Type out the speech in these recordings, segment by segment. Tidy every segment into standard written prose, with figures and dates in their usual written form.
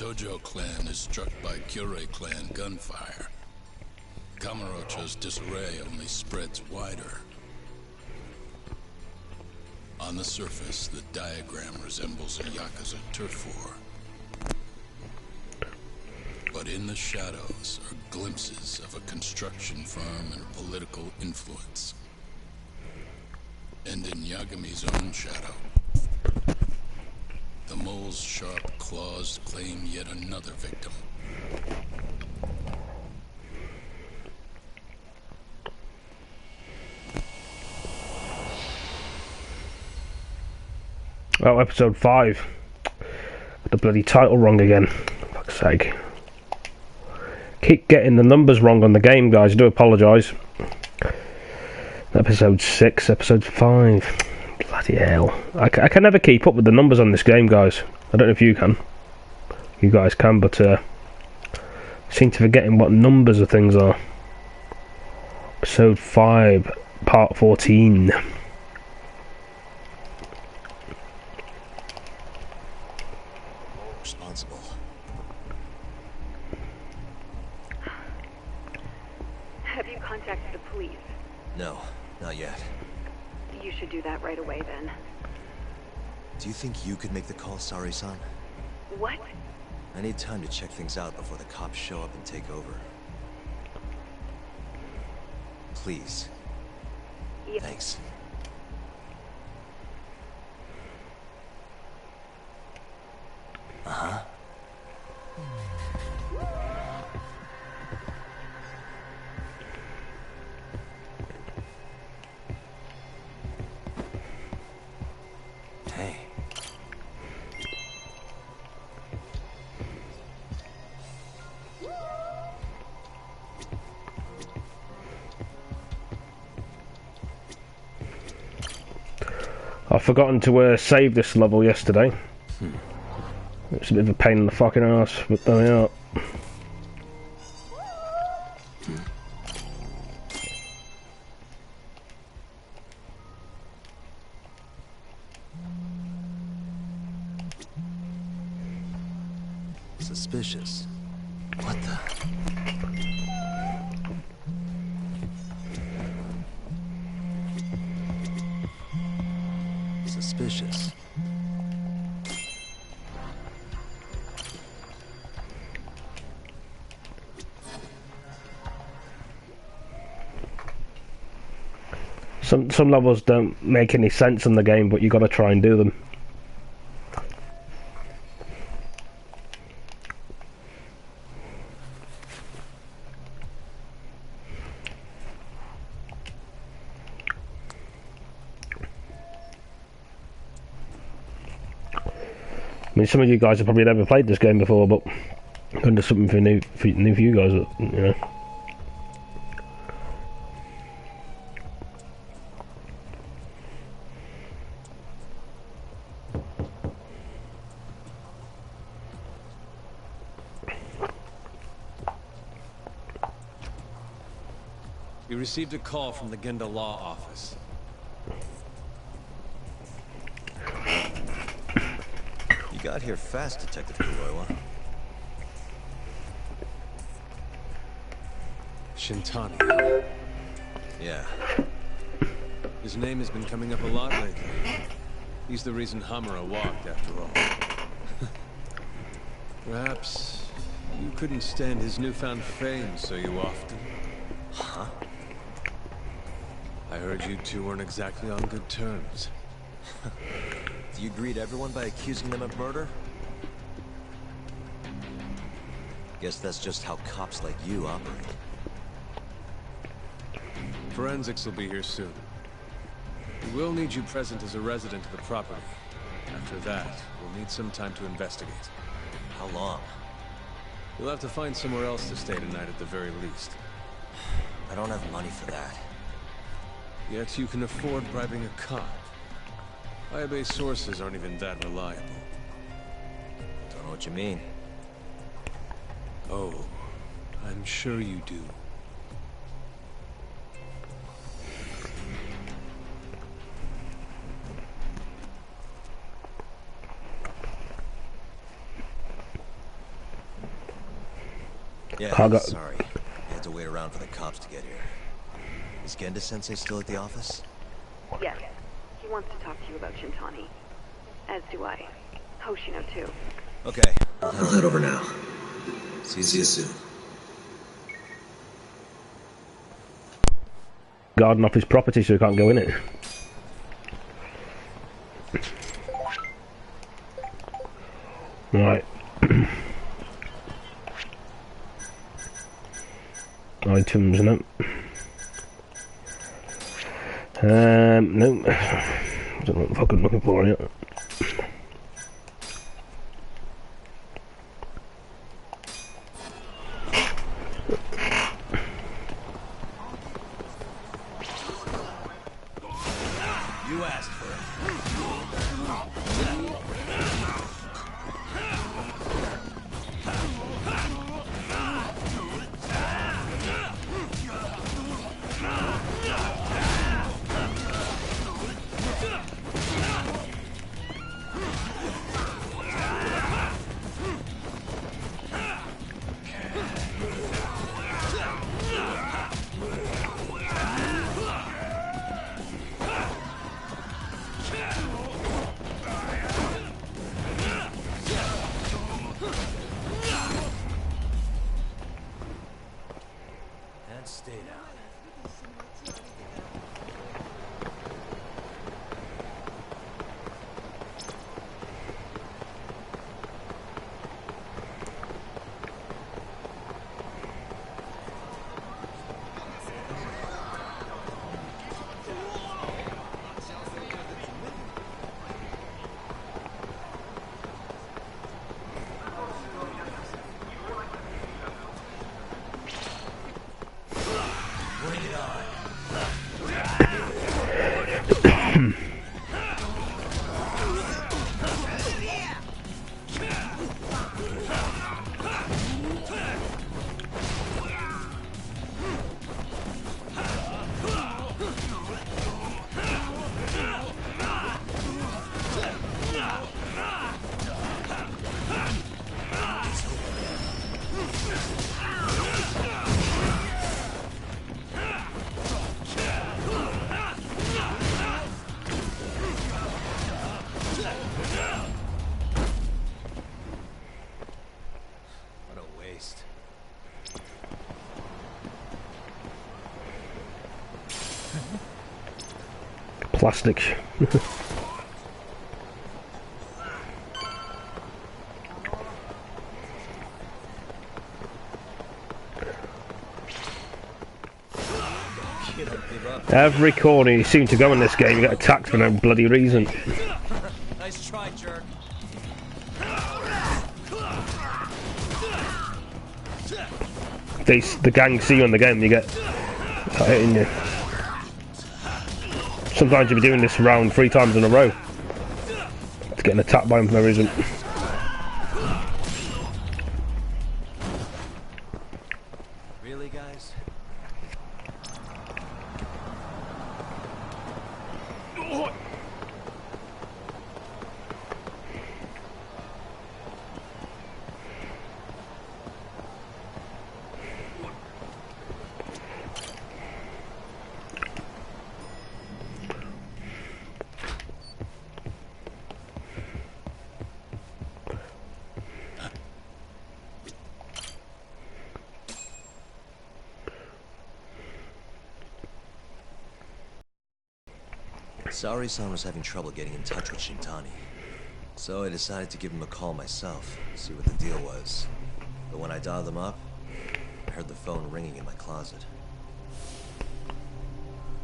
Tojo clan is struck by Kyorei clan gunfire. Kamurocho's disarray only spreads wider. On the surface, the diagram resembles a Yakuza turf war. But in the shadows are glimpses of a construction firm and political influence. And in Yagami's own shadow, the mole's sharp claws claim yet another victim. Oh, episode 5. Got the bloody title wrong again. For fuck's sake. Keep getting the numbers wrong on the game, guys. I do apologise. Episode 6, episode 5. Bloody hell. I can never keep up with the numbers on this game, guys. I don't know if you can. You guys can, but I seem to forgetting what numbers of things are. Episode 5, part 14. Have you contacted the police? No, not yet. You should do that right away then. Do you think you could make the call, Sari-san? What? I need time to check things out before the cops show up and take over. Please. Yeah. Thanks. Uh-huh. Hey. I've forgotten to save this level yesterday. It's a bit of a pain in the fucking ass, but there we are. Suspicious. What the? Suspicious. Some levels don't make any sense in the game, but you got to try and do them. I mean, some of you guys have probably never played this game before, but I'm going to do something new for you guys, you know. We received a call from the Genda Law Office. You got here fast, Detective Kuroiwa. Shintani. Yeah. His name has been coming up a lot lately. He's the reason Hamura walked, after all. Perhaps you couldn't stand his newfound fame so you often. Huh? I heard you two weren't exactly on good terms. Do you greet everyone by accusing them of murder? Guess that's just how cops like you operate. Forensics will be here soon. We will need you present as a resident of the property. After that, we'll need some time to investigate. How long? You'll have to find somewhere else to stay tonight at the very least. I don't have money for that. Yet you can afford bribing a cop. Fire-based sources aren't even that reliable. Don't know what you mean. Oh, I'm sure you do. Yeah, I got- sorry. I had to wait around for the cops to get here. Is Genda-sensei still at the office? Yes. He wants to talk to you about Shintani. As do I. Hoshino, too. Okay. I'll head over now. See See you you soon. soon. Garden off his property so he can't go in it. Right. Items, no. No. I don't know what the fuck I'm looking for yet. You asked for it. And stay down. What a waste. Plastic. You don't give up. Every corner you seem to go in this game, you get attacked for no bloody reason. Nice try, jerk. The gang see you in the game, you get hitting you. Sometimes you'll be doing this round 3 times in a row. It's getting attacked by him for no reason. Really, guys? Saori-san was having trouble getting in touch with Shintani. So I decided to give him a call myself, see what the deal was. But when I dialed him up, I heard the phone ringing in my closet.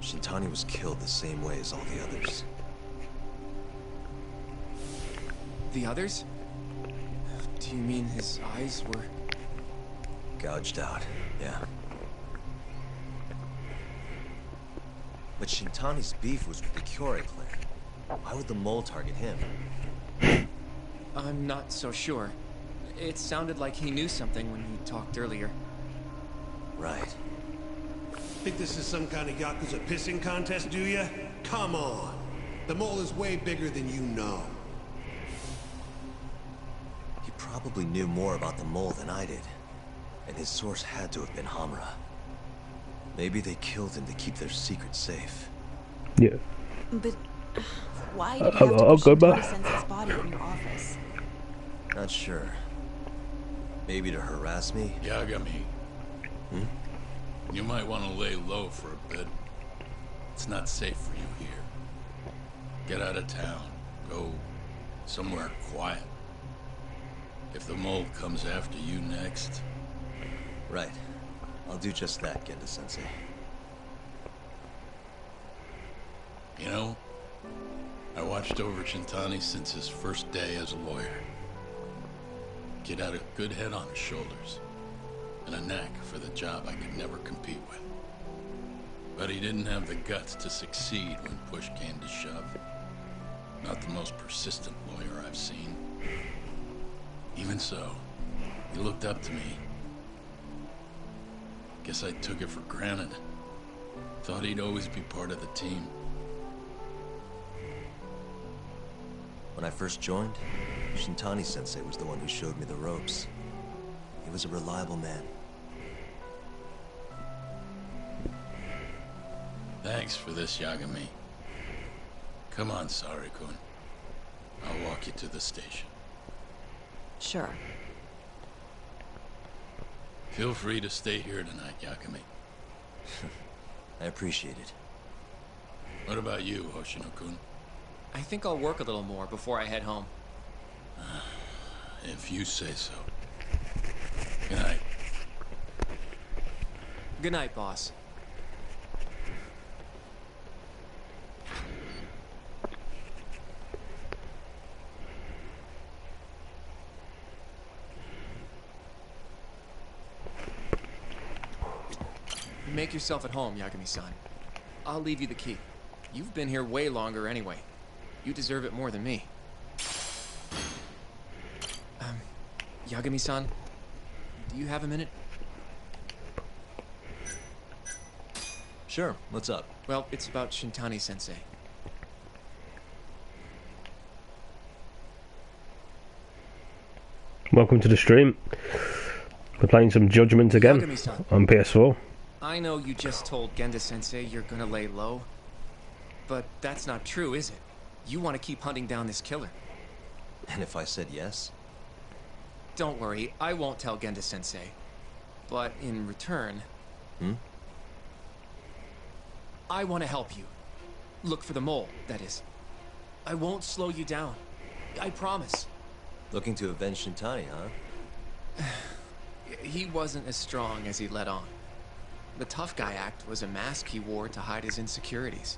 Shintani was killed the same way as all the others. The others? Do you mean his eyes were... Gouged out, yeah. But Shintani's beef was with the Kyorei clan. Why would the mole target him? I'm not so sure. It sounded like he knew something when he talked earlier. Right. Think this is some kind of Yakuza pissing contest, do ya? Come on. The mole is way bigger than you know. He probably knew more about the mole than I did. And his source had to have been Hamura. Maybe they killed him to keep their secret safe. Yeah. But why did you have to I'll put go Shintani back. Sensei's body in your office? Not sure. Maybe to harass me? Yagami. You might want to lay low for a bit. It's not safe for you here. Get out of town. Go somewhere quiet. If the mole comes after you next... Right. I'll do just that, Genda-sensei. You know, I watched over Shintani since his first day as a lawyer. Kid had a good head on his shoulders, and a knack for the job I could never compete with. But he didn't have the guts to succeed when push came to shove. Not the most persistent lawyer I've seen. Even so, he looked up to me. Guess I took it for granted. Thought he'd always be part of the team. When I first joined, Shintani-sensei was the one who showed me the ropes. He was a reliable man. Thanks for this, Yagami. Come on, Sari-kun. I'll walk you to the station. Sure. Feel free to stay here tonight, Yagami. I appreciate it. What about you, Hoshino-kun? I think I'll work a little more before I head home. If you say so. Good night. Good night, boss. Make yourself at home, Yagami-san. I'll leave you the key. You've been here way longer anyway. You deserve it more than me. Yagami-san, do you have a minute? Sure, what's up? Well, it's about Shintani-sensei. Welcome to the stream. We're playing some Judgment again Yagami-san. on PS4. I know you just told Genda-sensei you're gonna lay low, but that's not true, is it? You want to keep hunting down this killer. And if I said yes? Don't worry, I won't tell Genda-sensei. But in return... I want to help you. Look for the mole, that is. I won't slow you down. I promise. Looking to avenge Shintani, huh? He wasn't as strong as he let on. The tough guy act was a mask he wore to hide his insecurities.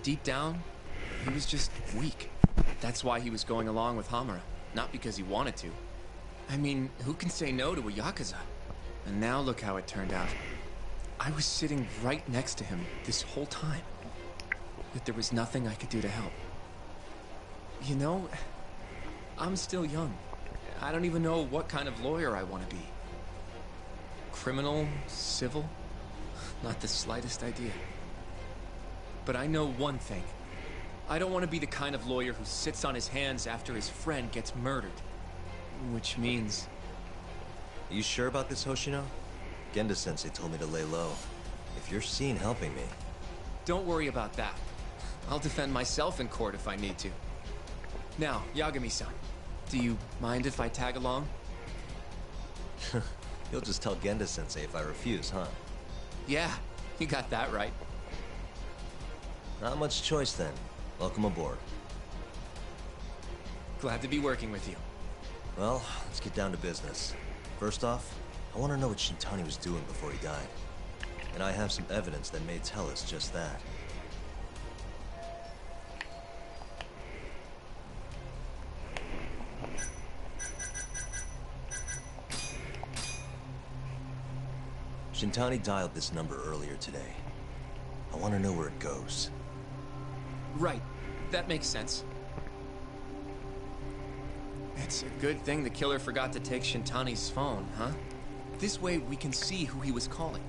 Deep down, he was just weak. That's why he was going along with Hamura, not because he wanted to. I mean, who can say no to a Yakuza? And now look how it turned out. I was sitting right next to him this whole time. Yet there was nothing I could do to help. You know, I'm still young. I don't even know what kind of lawyer I want to be. Criminal? Civil? Not the slightest idea. But I know one thing. I don't want to be the kind of lawyer who sits on his hands after his friend gets murdered. Which means... Are you sure about this, Hoshino? Genda-sensei told me to lay low. If you're seen helping me... Don't worry about that. I'll defend myself in court if I need to. Now, Yagami-san, do you mind if I tag along? You'll just tell Genda-sensei if I refuse, huh? Yeah, you got that right. Not much choice then. Welcome aboard. Glad to be working with you. Well, let's get down to business. First off, I want to know what Shintani was doing before he died. And I have some evidence that may tell us just that. Shintani dialed this number earlier today. I want to know where it goes. Right, that makes sense. It's a good thing the killer forgot to take Shintani's phone, huh? This way we can see who he was calling.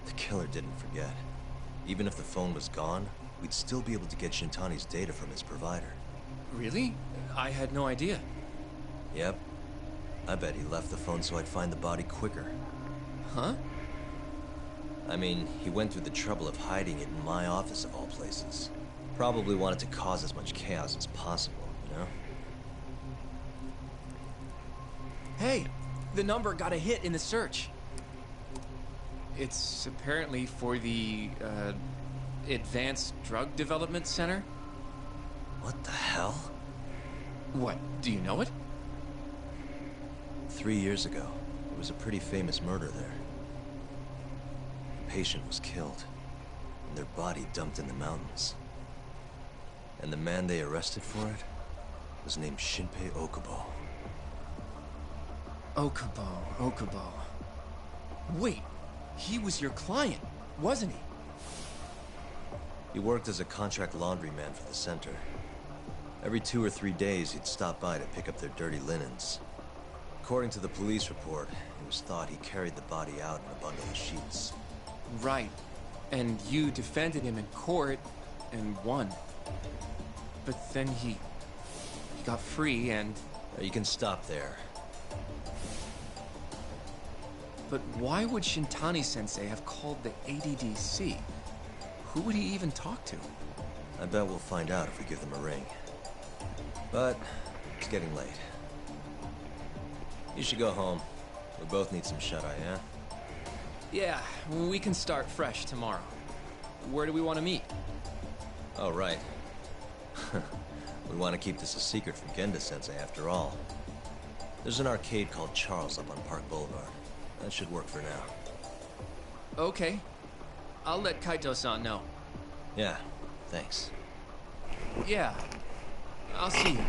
The killer didn't forget. Even if the phone was gone, we'd still be able to get Shintani's data from his provider. Really? I had no idea. Yep. I bet he left the phone so I'd find the body quicker. Huh? I mean, he went through the trouble of hiding it in my office of all places. Probably wanted to cause as much chaos as possible, you know? Hey, the number got a hit in the search. It's apparently for the, Advanced Drug Development Center? What the hell? What, do you know it? 3 years ago, there was a pretty famous murder there. A patient was killed, and their body dumped in the mountains. And the man they arrested for it was named Shinpei Okubo. Okubo. Wait, he was your client, wasn't he? He worked as a contract laundryman for the center. Every 2 or 3 days, he'd stop by to pick up their dirty linens. According to the police report, it was thought he carried the body out in a bundle of sheets. Right. And you defended him in court and won. But then he got free and... You can stop there. But why would Shintani-sensei have called the ADDC? Who would he even talk to? I bet we'll find out if we give them a ring. But it's getting late. You should go home. We both need some shut-eye, yeah? Yeah, we can start fresh tomorrow. Where do we want to meet? Oh, right. We want to keep this a secret from Genda-sensei after all. There's an arcade called Charles up on Park Boulevard. That should work for now. Okay. I'll let Kaito-san know. Yeah, thanks. Yeah. I'll see you.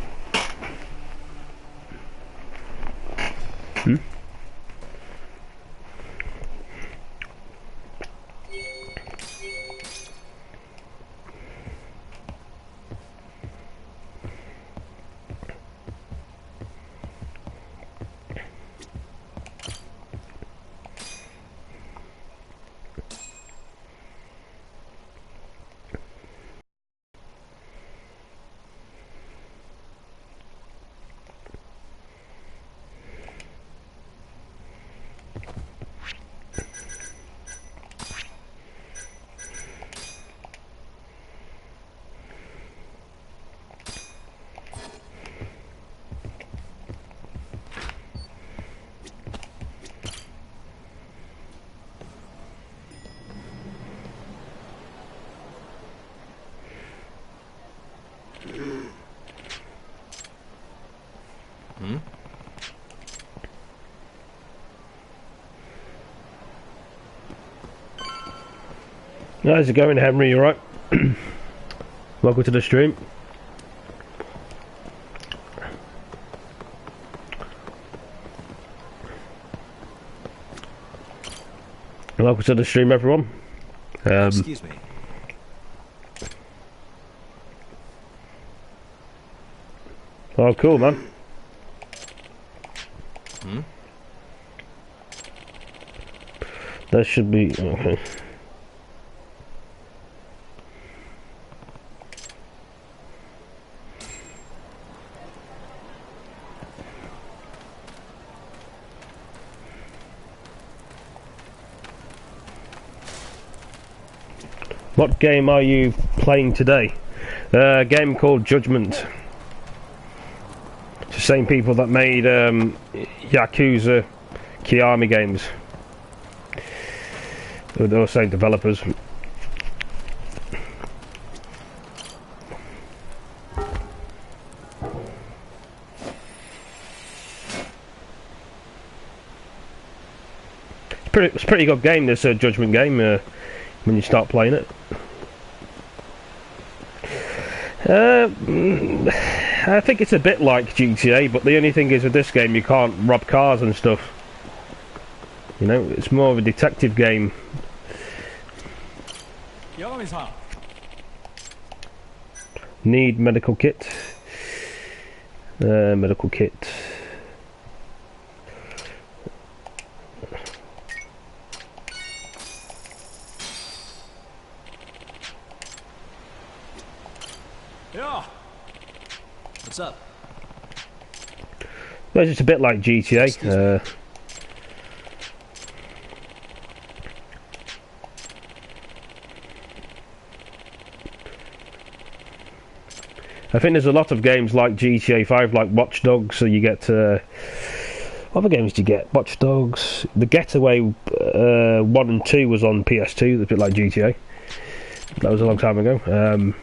How's it going, Henry? You alright? Welcome to the stream. Welcome to the stream, everyone. Excuse me. Oh, cool, man. That should be okay. What game are you playing today? A game called Judgement. It's the same people that made Yakuza Kiami games. They're the same developers. It's a pretty good game, this Judgement game, when you start playing it. I think it's a bit like GTA, but the only thing is with this game you can't rob cars and stuff. You know, it's more of a detective game. Need medical kit. Medical kit. What's up? Well, it's a bit like GTA. I think there's a lot of games like GTA 5, like Watch Dogs, so you get... what other games do you get? Watch Dogs... The Getaway 1 and 2 was on PS2, a bit like GTA. That was a long time ago.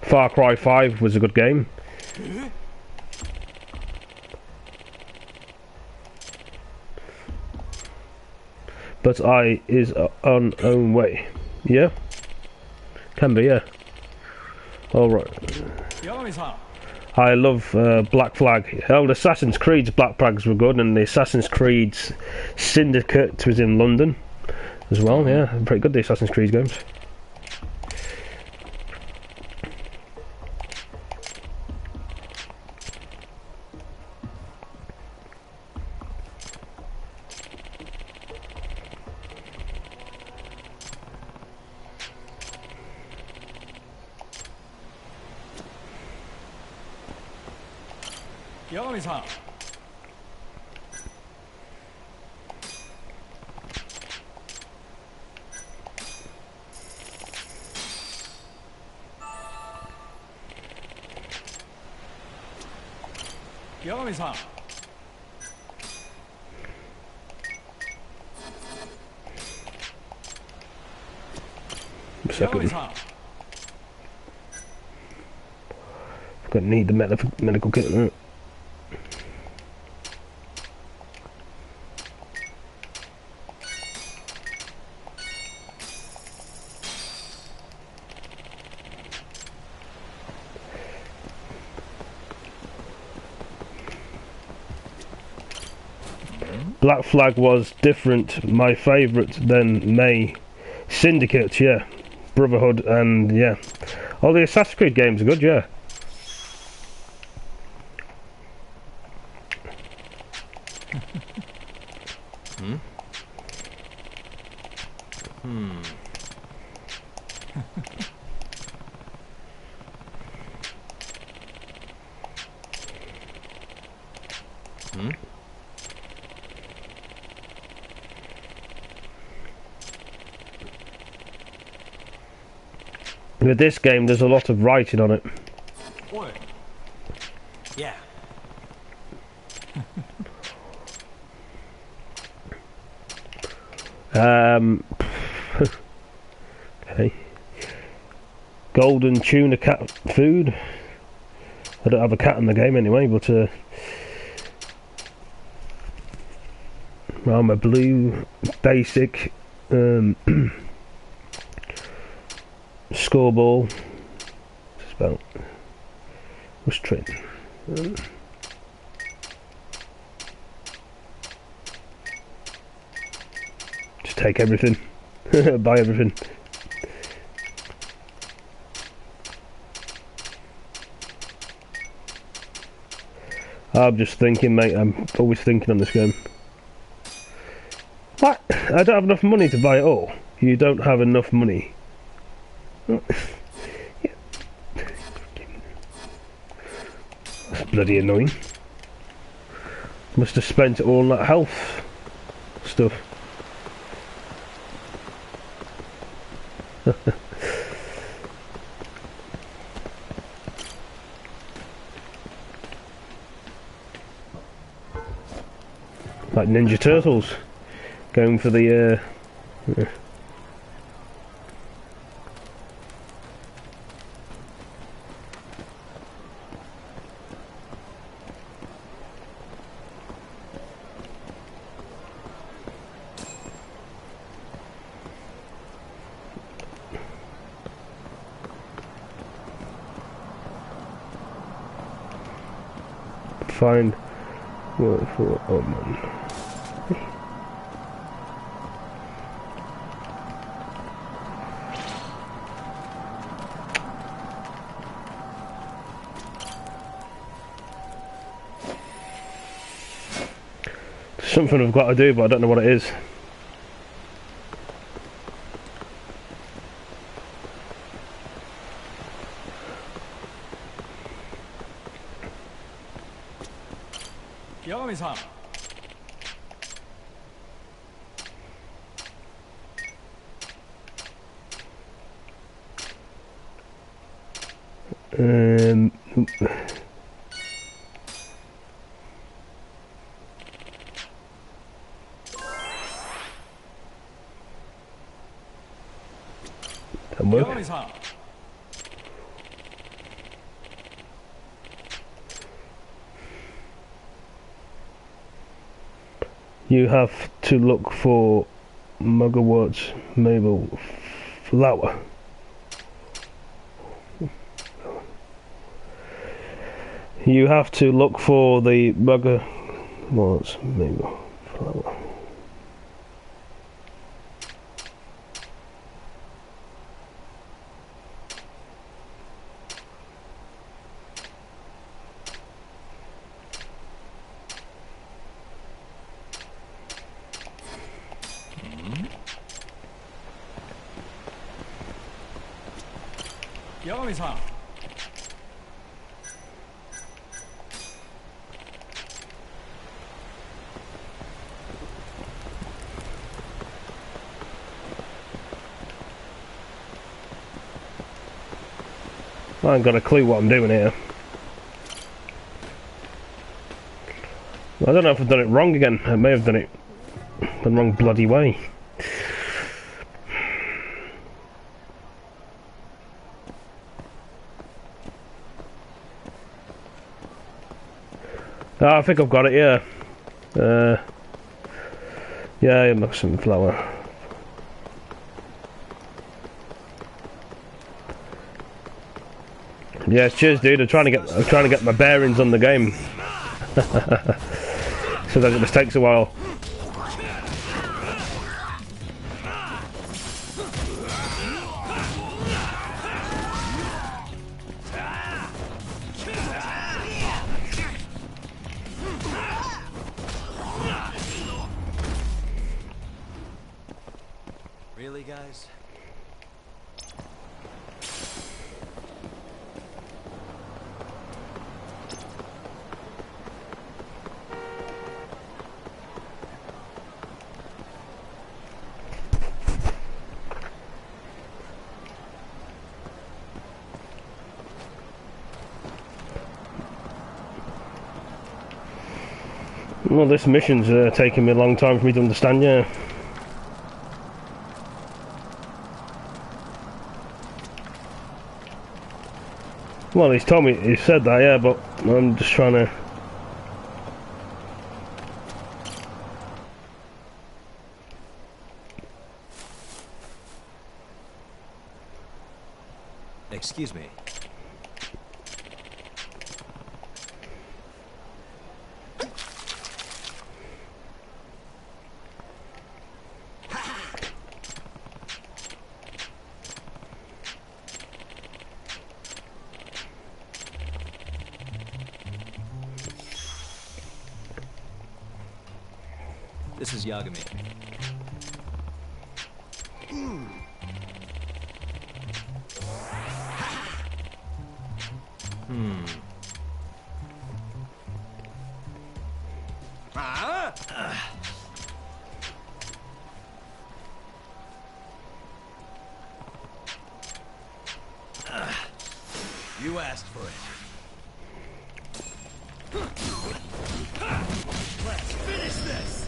Far Cry 5 was a good game. But I is on own way. Yeah? Can be, yeah. Alright. I love Black Flag. Oh, the Assassin's Creed's Black Flags were good, and the Assassin's Creed's Syndicate was in London as well, yeah. Pretty good, the Assassin's Creed games. Second. Gonna need the medical kit. Right? Black Flag was different. My favourite than May. Syndicate, yeah. Brotherhood, and yeah. All the Assassin's Creed games are good, yeah. With this game, there's a lot of writing on it. What? Yeah. Okay. Golden tuna cat food. I don't have a cat in the game anyway, but I'm a blue basic scoreball. It's about what's trade. Just take everything, buy everything. I'm just thinking, mate. I'm always thinking on this game. What? I don't have enough money to buy it all. You don't have enough money. That's bloody annoying. Must have spent it all on that health stuff. Like Ninja Turtles, going for the find what for? Oh man. Something I've got to do, but I don't know what it is. 영암이상. That work? 영암이상. You have to look for Muggerwort's Mabel flower. You have to look for the Muggerwort's Mabel flower. 영암이상. I ain't got a clue what I'm doing here. I don't know if I've done it wrong again. I may have done it the wrong bloody way. I think I've got it, yeah. Yeah, it looks some flower. Yeah, cheers, dude. I'm trying to get my bearings on the game. Sometimes it just takes a while. Really, guys? Well, this mission's taking me a long time for me to understand, yeah. Well, he's told me, he said that, yeah, but I'm just trying to... Excuse me. This is Yagami. You asked for it. Let's finish this!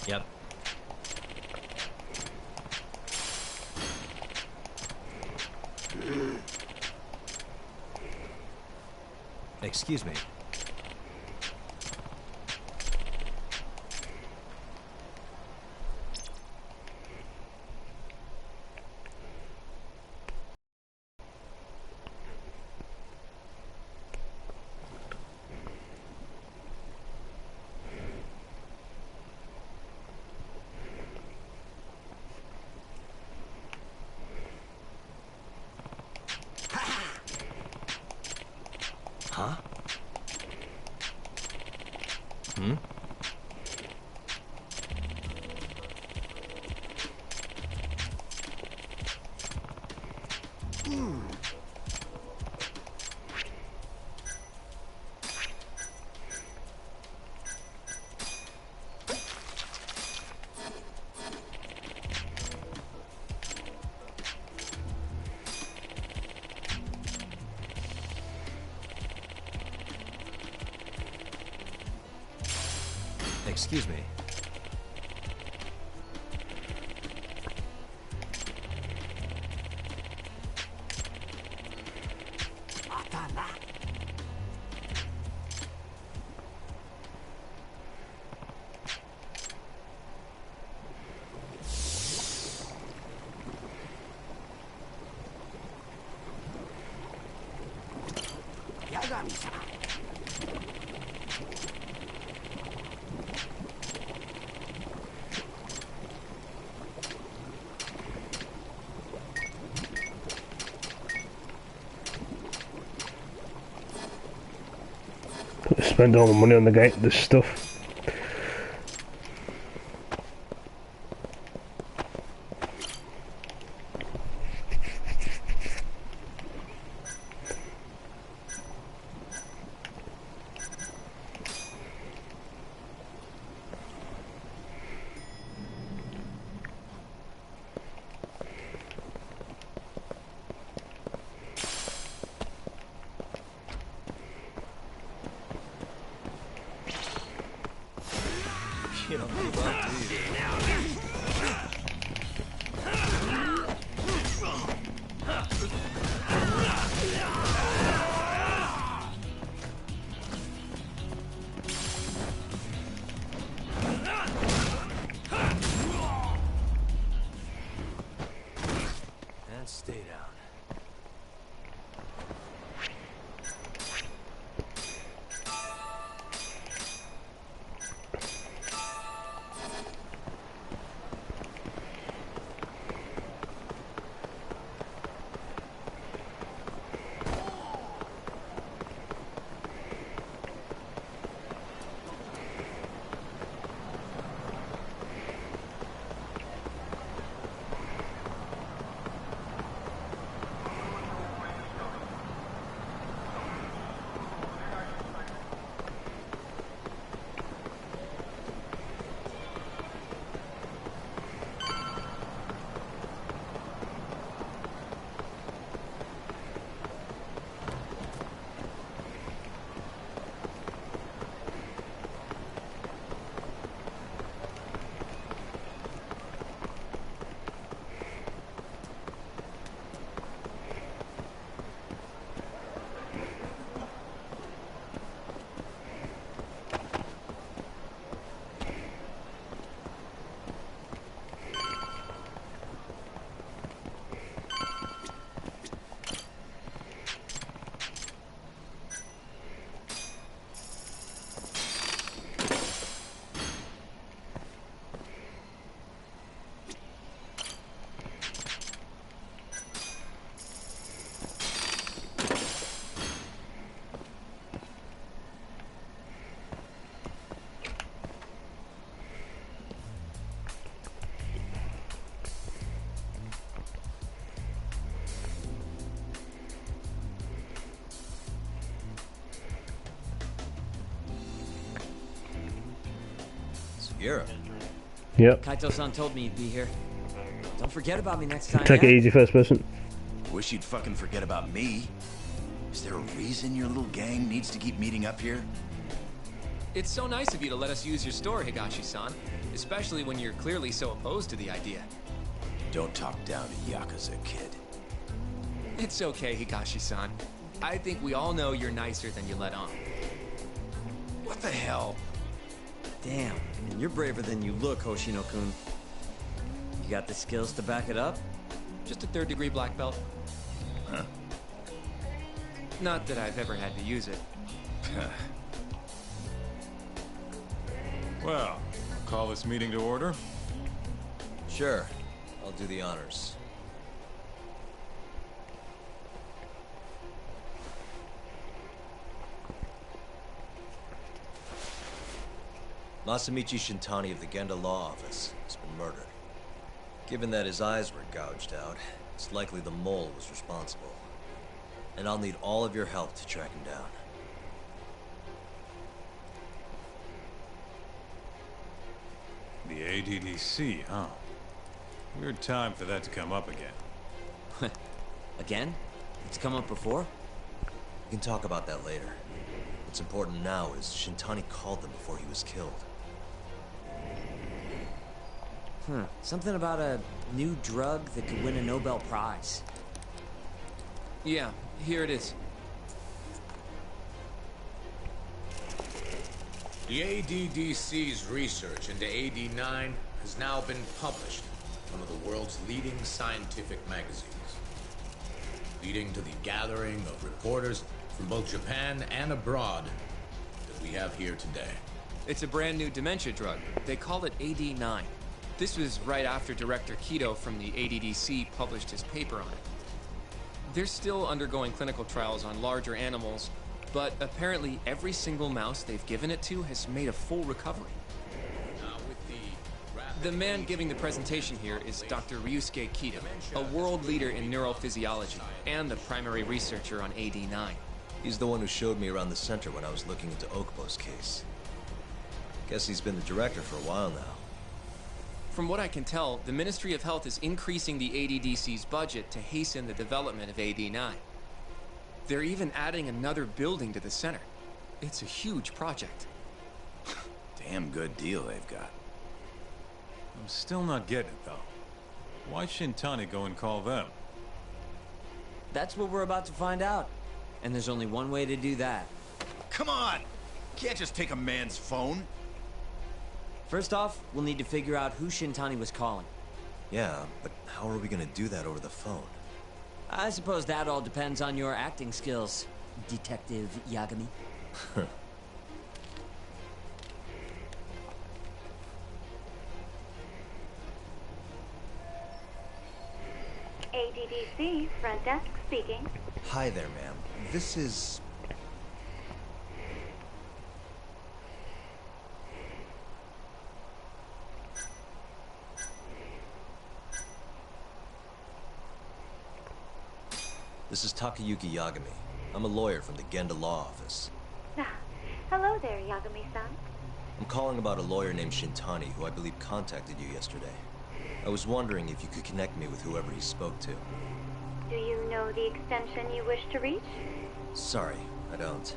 Yep. Excuse me. Huh? Hmm? Excuse me. Spend all the money on this stuff. give up, do you? And stay down. Yura. Yep. Kaito-san told me you'd be here. Don't forget about me next time. Take yeah? it easy, first person. Wish you'd fucking forget about me. Is there a reason your little gang needs to keep meeting up here? It's so nice of you to let us use your store, Higashi-san. Especially when you're clearly so opposed to the idea. Don't talk down to Yakuza, kid. It's okay, Higashi-san. I think we all know you're nicer than you let on. What the hell? Damn, and you're braver than you look, Hoshino-kun. You got the skills to back it up? Just a third-degree black belt. Huh? Not that I've ever had to use it. Well, call this meeting to order? Sure. I'll do the honors. Masamichi Shintani of the Genda Law Office has been murdered. Given that his eyes were gouged out, it's likely the mole was responsible. And I'll need all of your help to track him down. The ADDC, huh? Weird time for that to come up again. Again? It's come up before? We can talk about that later. What's important now is Shintani called them before he was killed. Something about a new drug that could win a Nobel Prize. Yeah, here it is. The ADDC's research into AD9 has now been published in one of the world's leading scientific magazines, leading to the gathering of reporters from both Japan and abroad that we have here today. It's a brand new dementia drug. They call it AD9. This was right after Director Kido from the ADDC published his paper on it. They're still undergoing clinical trials on larger animals, but apparently every single mouse they've given it to has made a full recovery. The man giving the presentation here is Dr. Ryusuke Kido, a world leader in neurophysiology and the primary researcher on AD9. He's the one who showed me around the center when I was looking into Okubo's case. Guess he's been the director for a while now. From what I can tell, the Ministry of Health is increasing the ADDC's budget to hasten the development of AD9. They're even adding another building to the center. It's a huge project. Damn good deal they've got. I'm still not getting it, though. Why Shintani go and call them? That's what we're about to find out. And there's only one way to do that. Come on! Can't just take a man's phone. First off, we'll need to figure out who Shintani was calling. Yeah, but how are we gonna do that over the phone? I suppose that all depends on your acting skills, Detective Yagami. ADDC, front desk speaking. Hi there, ma'am. This is... This is Takayuki Yagami. I'm a lawyer from the Genda Law Office. Hello there, Yagami-san. I'm calling about a lawyer named Shintani who I believe contacted you yesterday. I was wondering if you could connect me with whoever he spoke to. Do you know the extension you wish to reach? Sorry, I don't.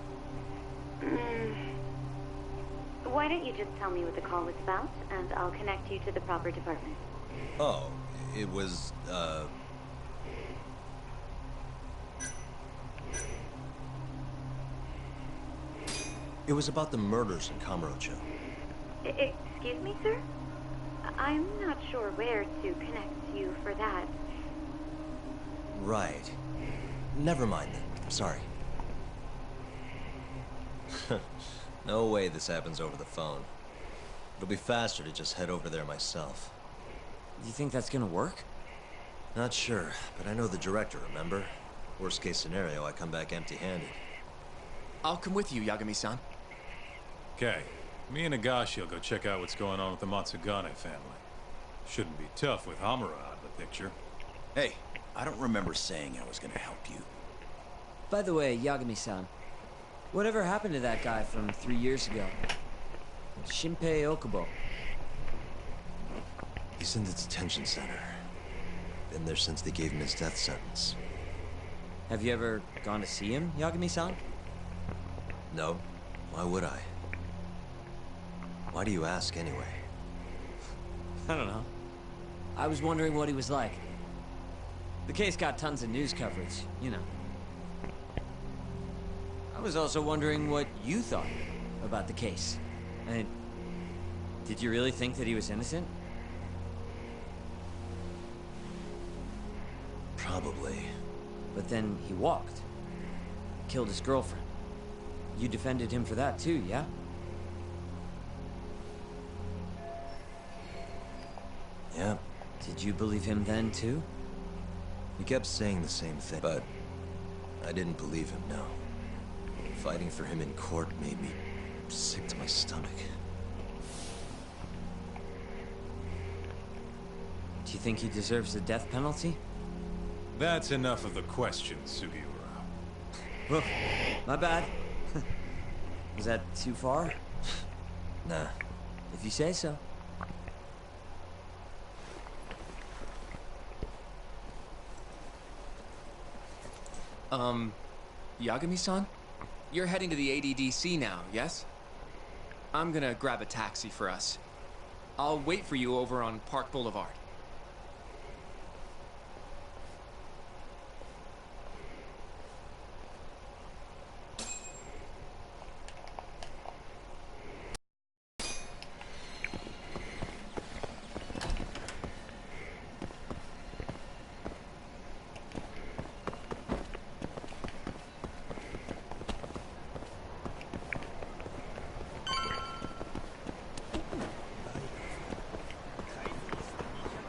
Why don't you just tell me what the call was about, and I'll connect you to the proper department. Oh, it was, It was about the murders in Kamurocho. Excuse me, sir? I'm not sure where to connect you for that. Right. Never mind then. Sorry. No way this happens over the phone. It'll be faster to just head over there myself. Do you think that's gonna work? Not sure, but I know the director, remember? Worst case scenario, I come back empty-handed. I'll come with you, Yagami-san. Okay. Me and Nagashi will go check out what's going on with the Matsugane family. Shouldn't be tough with Hamura out of the picture. Hey, I don't remember saying I was gonna help you. By the way, Yagami-san, whatever happened to that guy from 3 years ago? Shinpei Okubo. He's in the detention center. Been there since they gave him his death sentence. Have you ever gone to see him, Yagami-san? No. Why would I? Why do you ask anyway? I don't know. I was wondering what he was like. The case got tons of news coverage, you know. I was also wondering what you thought about the case. And did you really think that he was innocent? Probably. But then he walked. Killed his girlfriend. You defended him for that too, yeah? Yeah. Did you believe him then too? He kept saying the same thing, but I didn't believe him, no. Fighting for him in court made me sick to my stomach. Do you think he deserves the death penalty? That's enough of the questions, Sugiura. Whoa, my bad. Was that too far? Nah. If you say so. Yagami-san? You're heading to the ADDC now, yes? I'm gonna grab a taxi for us. I'll wait for you over on Park Boulevard.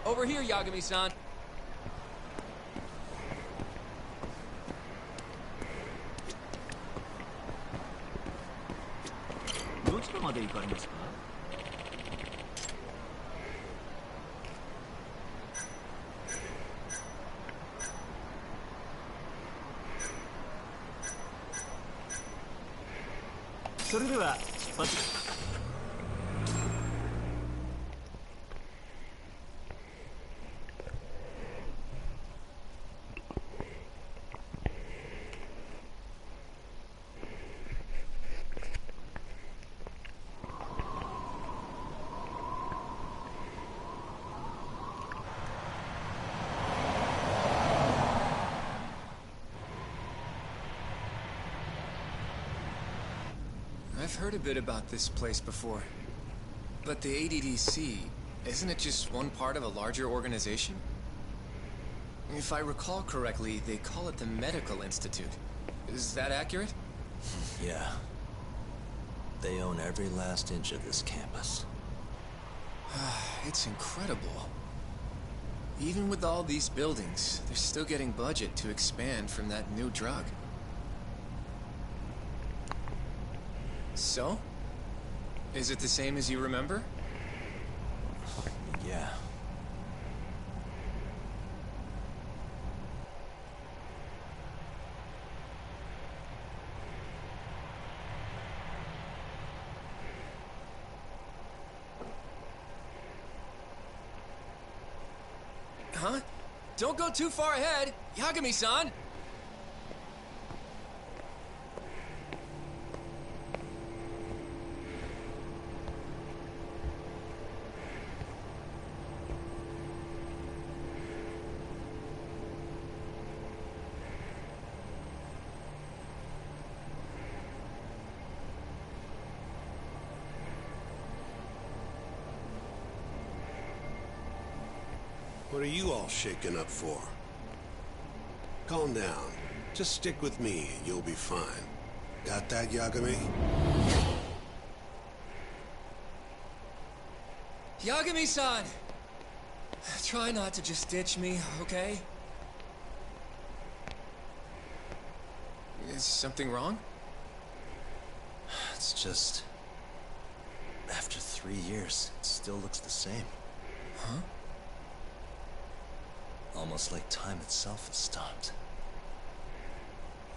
Over here, Yagami-san. I've heard a bit about this place before. But the ADDC, isn't it just one part of a larger organization? If I recall correctly, they call it the Medical Institute. Is that accurate? Yeah. They own every last inch of this campus. It's incredible. Even with all these buildings, they're still getting budget to expand from that new drug. So? Is it the same as you remember? Yeah. Huh? Don't go too far ahead, Yagami-san! What are you all shaken up for? Calm down. Just stick with me and you'll be fine. Got that, Yagami? Yagami-san! Try not to just ditch me, okay? Is something wrong? It's just... After 3 years, it still looks the same. Huh? Almost like time itself has stopped.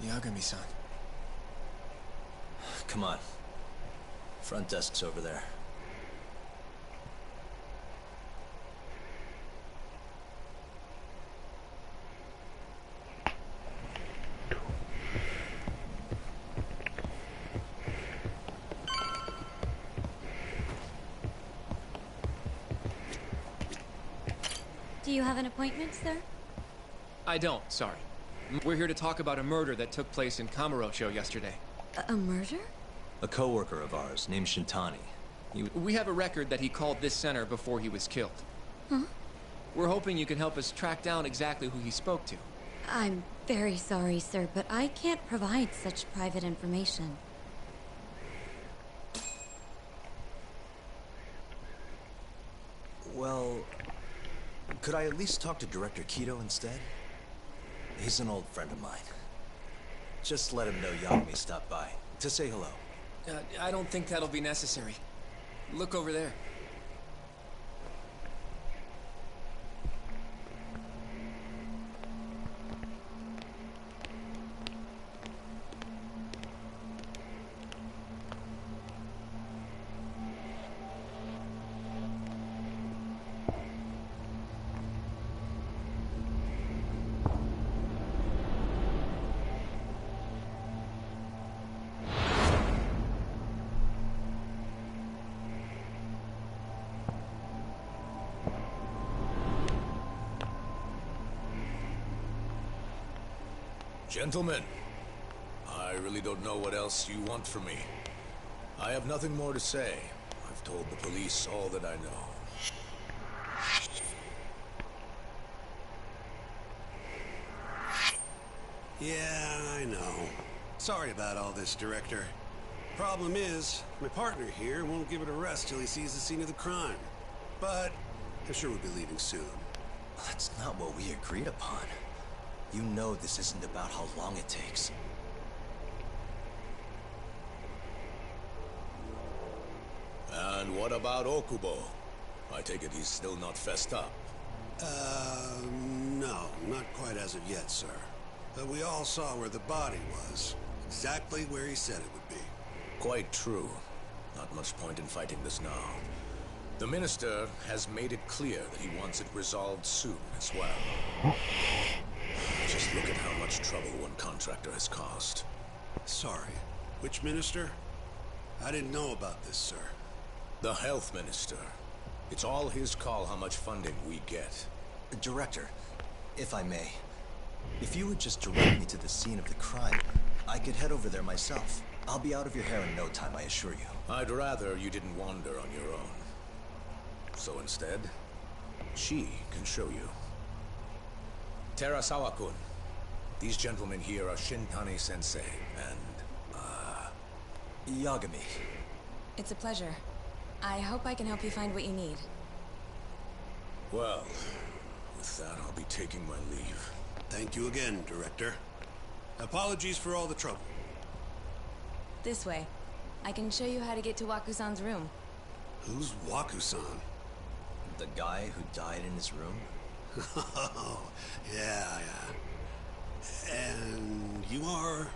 Yagami-san. Come on. Front desk's over there. Do you have an appointment, sir? I don't, sorry. We're here to talk about a murder that took place in Kamurocho yesterday. A murder? A coworker of ours named Shintani. We have a record that he called this center before he was killed. Huh? We're hoping you can help us track down exactly who he spoke to. I'm very sorry, sir, but I can't provide such private information. Well, could I at least talk to Director Kido instead? He's an old friend of mine. Just let him know Yagami stopped by, to say hello. I don't think that'll be necessary. Look over there. Gentlemen, I really don't know what else you want from me. I have nothing more to say. I've told the police all that I know. Yeah, I know. Sorry about all this, Director. Problem is, my partner here won't give it a rest till he sees the scene of the crime. But I'm sure we'll be leaving soon. That's not what we agreed upon. You know this isn't about how long it takes. And what about Okubo? I take it he's still not fessed up. No, not quite as of yet, sir. But we all saw where the body was. Exactly where he said it would be. Quite true. Not much point in fighting this now. The Minister has made it clear that he wants it resolved soon as well. Just look at how much trouble one contractor has caused. Sorry, which Minister? I didn't know about this, sir. The Health Minister. It's all his call how much funding we get. Director, if I may, if you would just direct me to the scene of the crime, I could head over there myself. I'll be out of your hair in no time, I assure you. I'd rather you didn't wander on your own. So instead, she can show you. Terasawa-kun, these gentlemen here are Shintani-sensei and, Yagami. It's a pleasure. I hope I can help you find what you need. well, with that, I'll be taking my leave. Thank you again, Director. Apologies for all the trouble. This way. I can show you how to get to Waku-san's room. Who's Waku-san? The guy who died in his room? Oh, yeah. And you are...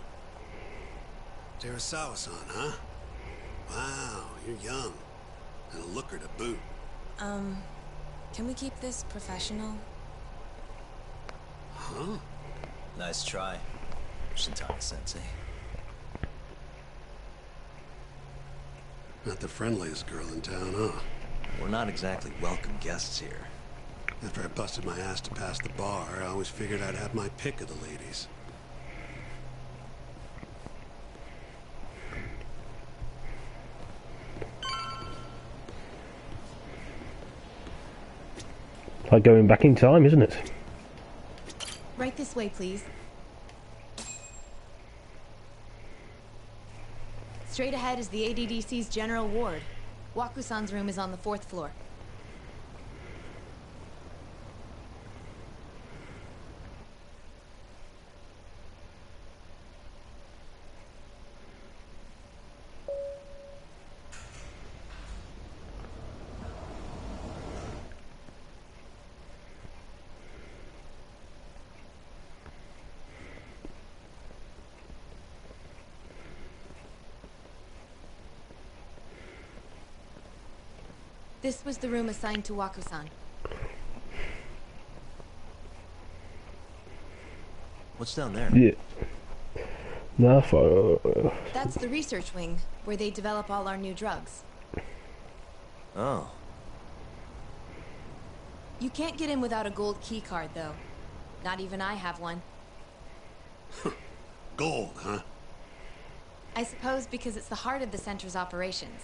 Terasawa-san, huh? Wow, you're young. And a looker to boot. Can we keep this professional? Huh? Nice try, Shintani-sensei. Not the friendliest girl in town, huh? We're not exactly welcome guests here. After I busted my ass to pass the bar, I always figured I'd have my pick of the ladies. Like going back in time, isn't it? Right this way, please. Straight ahead is the ADDC's general ward. Waku-san's room is on the 4th floor. This was the room assigned to Waku-san. What's down there? Yeah. No, That's the research wing, where they develop all our new drugs. Oh. You can't get in without a gold key card, though. Not even I have one. Gold, huh? I suppose because it's the heart of the center's operations.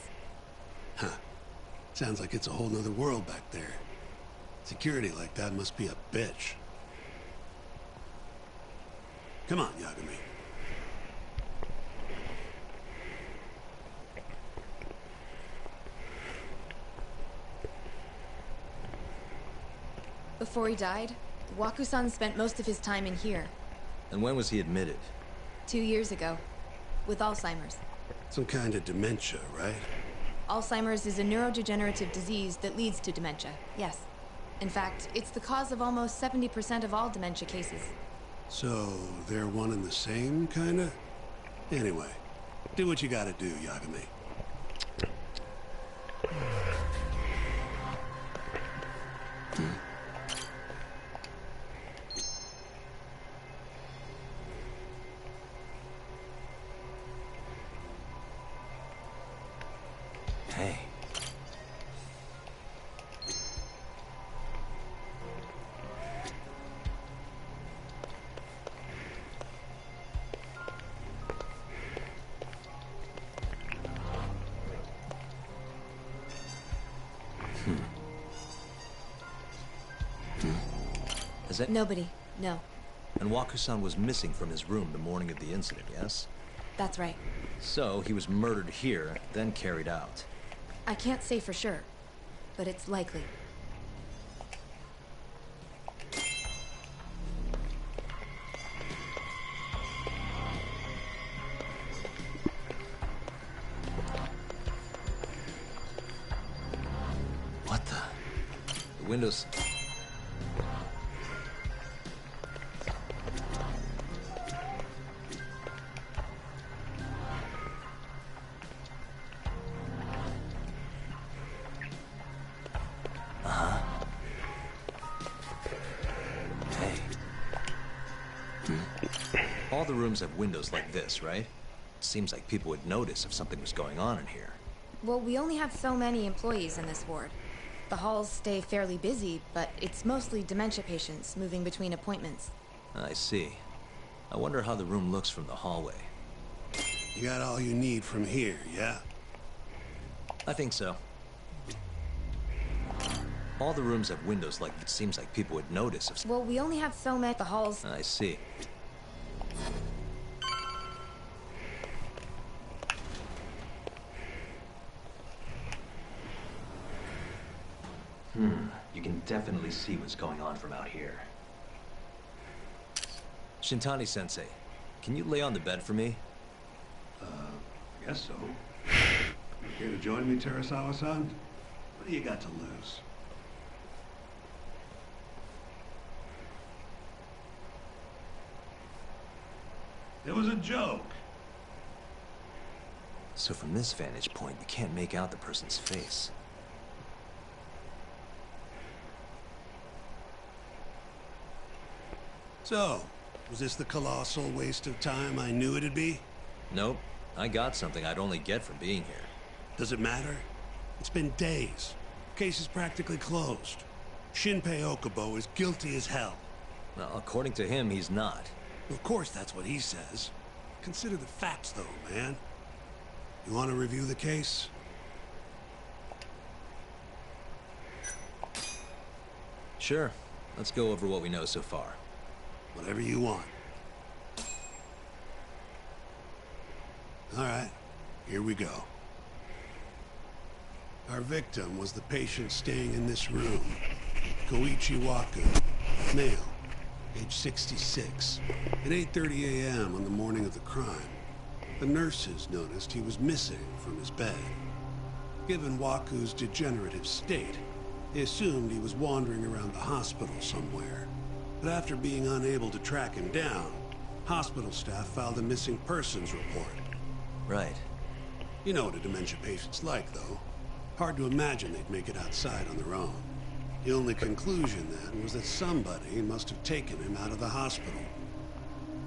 Huh. Sounds like it's a whole nother world back there. Security like that must be a bitch. Come on, Yagami. Before he died, Waku-san spent most of his time in here. And when was he admitted? 2 years ago. With Alzheimer's. Some kind of dementia, right? Alzheimer's is a neurodegenerative disease that leads to dementia, yes. In fact, it's the cause of almost 70% of all dementia cases. So, they're one and the same, kinda? Anyway, do what you gotta do, Yagami. Hey. Is that... Nobody, no. And Waku-san was missing from his room the morning of the incident, yes? That's right. So, he was murdered here, then carried out. I can't say for sure, but it's likely. What the windows... All the rooms have windows like this, right? Seems like people would notice if something was going on in here. Well, we only have so many employees in this ward. The halls stay fairly busy, but it's mostly dementia patients moving between appointments. I see. I wonder how the room looks from the hallway. You got all you need from here, yeah? I think so. All the rooms have windows like it seems like people would notice if... Well, we only have so many the halls. I see. You can definitely see what's going on from out here. Shintani-sensei, can you lay on the bed for me? Guess so. You care to join me, Terasawa-san? What do you got to lose? It was a joke. So from this vantage point, you can't make out the person's face. So, was this the colossal waste of time I knew it'd be? Nope. I got something I'd only get from being here. Does it matter? It's been days. Case is practically closed. Shinpei Okubo is guilty as hell. Well, according to him, he's not. Of course that's what he says. Consider the facts, though, man. You want to review the case? Sure. Let's go over what we know so far. Whatever you want. All right, here we go. Our victim was the patient staying in this room, Koichi Waku, male, age 66. At 8:30 a.m. on the morning of the crime, the nurses noticed he was missing from his bed. Given Waku's degenerative state, they assumed he was wandering around the hospital somewhere. But after being unable to track him down, hospital staff filed a missing persons report. Right. You know what a dementia patient's like, though. Hard to imagine they'd make it outside on their own. The only conclusion, then, was that somebody must have taken him out of the hospital.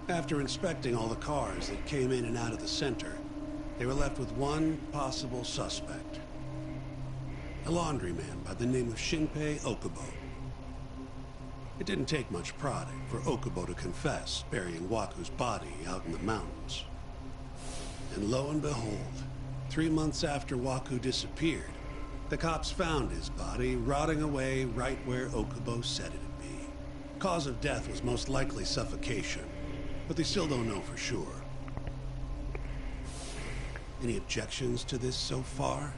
After inspecting all the cars that came in and out of the center, they were left with one possible suspect. A laundryman by the name of Shinpei Okubo. It didn't take much prodding for Okubo to confess burying Waku's body out in the mountains. And lo and behold, 3 months after Waku disappeared, the cops found his body rotting away right where Okubo said it'd be. Cause of death was most likely suffocation, but they still don't know for sure. Any objections to this so far,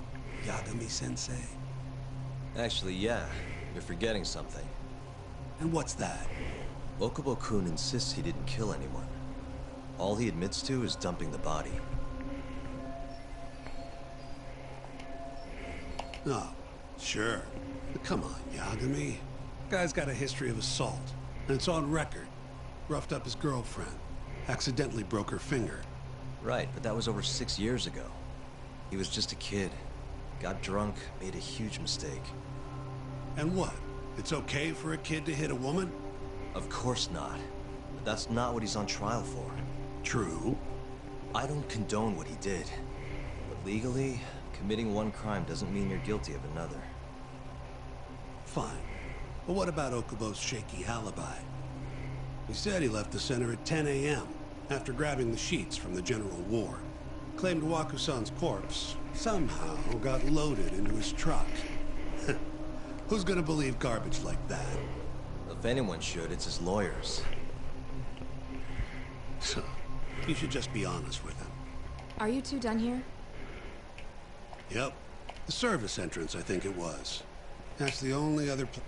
Yagami-sensei? Actually, yeah. You're forgetting something. And what's that? Okubo-kun insists he didn't kill anyone. All he admits to is dumping the body. Oh, sure. But come on, Yagami. Guy's got a history of assault, and it's on record. Roughed up his girlfriend. Accidentally broke her finger. Right, but that was over 6 years ago. He was just a kid. Got drunk, made a huge mistake. And what? It's okay for a kid to hit a woman? Of course not. But that's not what he's on trial for. True. I don't condone what he did. But legally, committing one crime doesn't mean you're guilty of another. Fine. But what about Okubo's shaky alibi? He said he left the center at 10 a.m. after grabbing the sheets from the general ward. Claimed Waku-san's corpse somehow got loaded into his truck. Who's gonna believe garbage like that? If anyone should, it's his lawyers. So, you should just be honest with him. Are you two done here? Yep. The service entrance, I think it was. That's the only other place.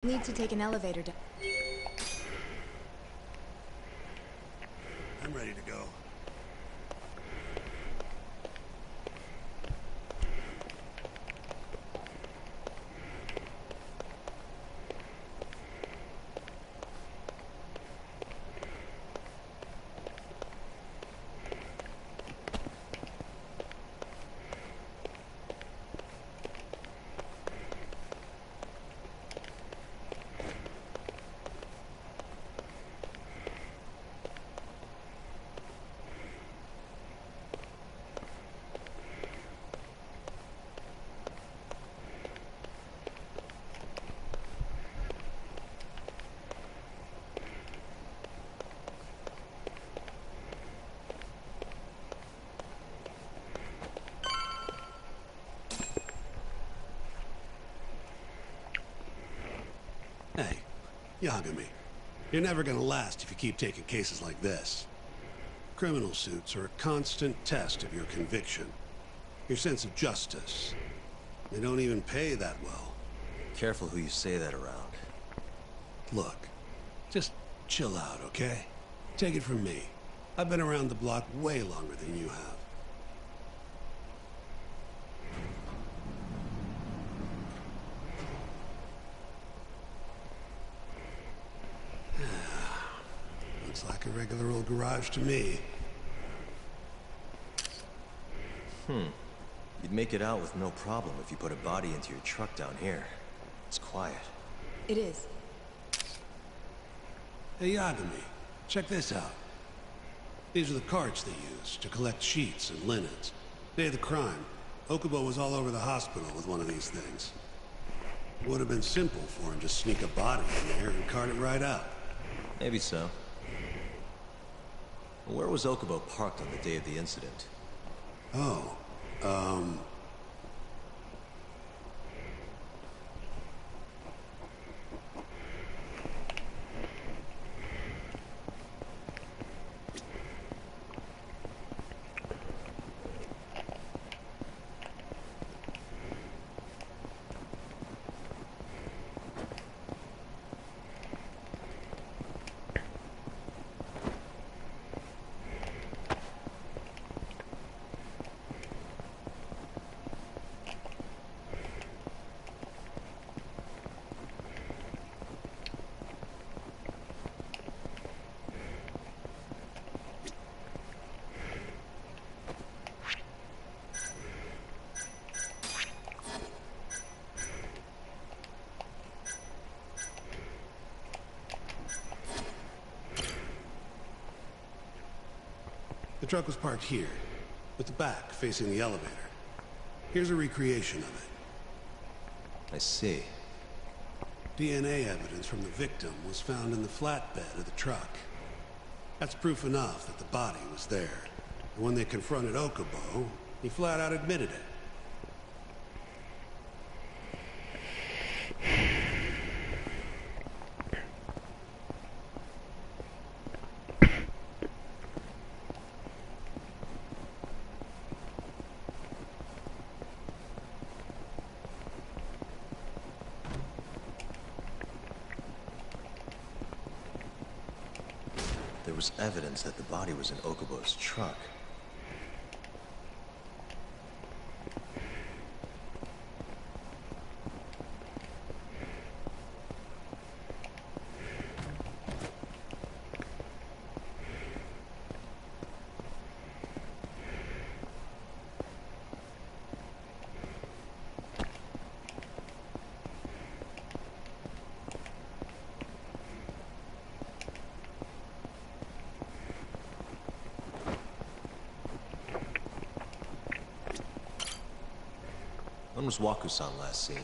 Need to take an elevator down. I'm ready to go. Yagami, you're never gonna last if you keep taking cases like this. Criminal suits are a constant test of your conviction, your sense of justice. They don't even pay that well. Careful who you say that around. Look, just chill out, okay? Take it from me. I've been around the block way longer than you have. Looks like a regular old garage to me. You'd make it out with no problem if you put a body into your truck down here. It's quiet. It is. Hey, Yagami, check this out. These are the carts they used to collect sheets and linens. Day of the crime, Okubo was all over the hospital with one of these things. Would have been simple for him to sneak a body in there and cart it right out. Maybe so. Where was Okubo parked on the day of the incident? Oh, the truck was parked here, with the back facing the elevator. Here's a recreation of it. I see. DNA evidence from the victim was found in the flatbed of the truck. That's proof enough that the body was there. And when they confronted Okubo, he flat out admitted it. There was evidence that the body was in Okubo's truck. When was Waku-san last seen?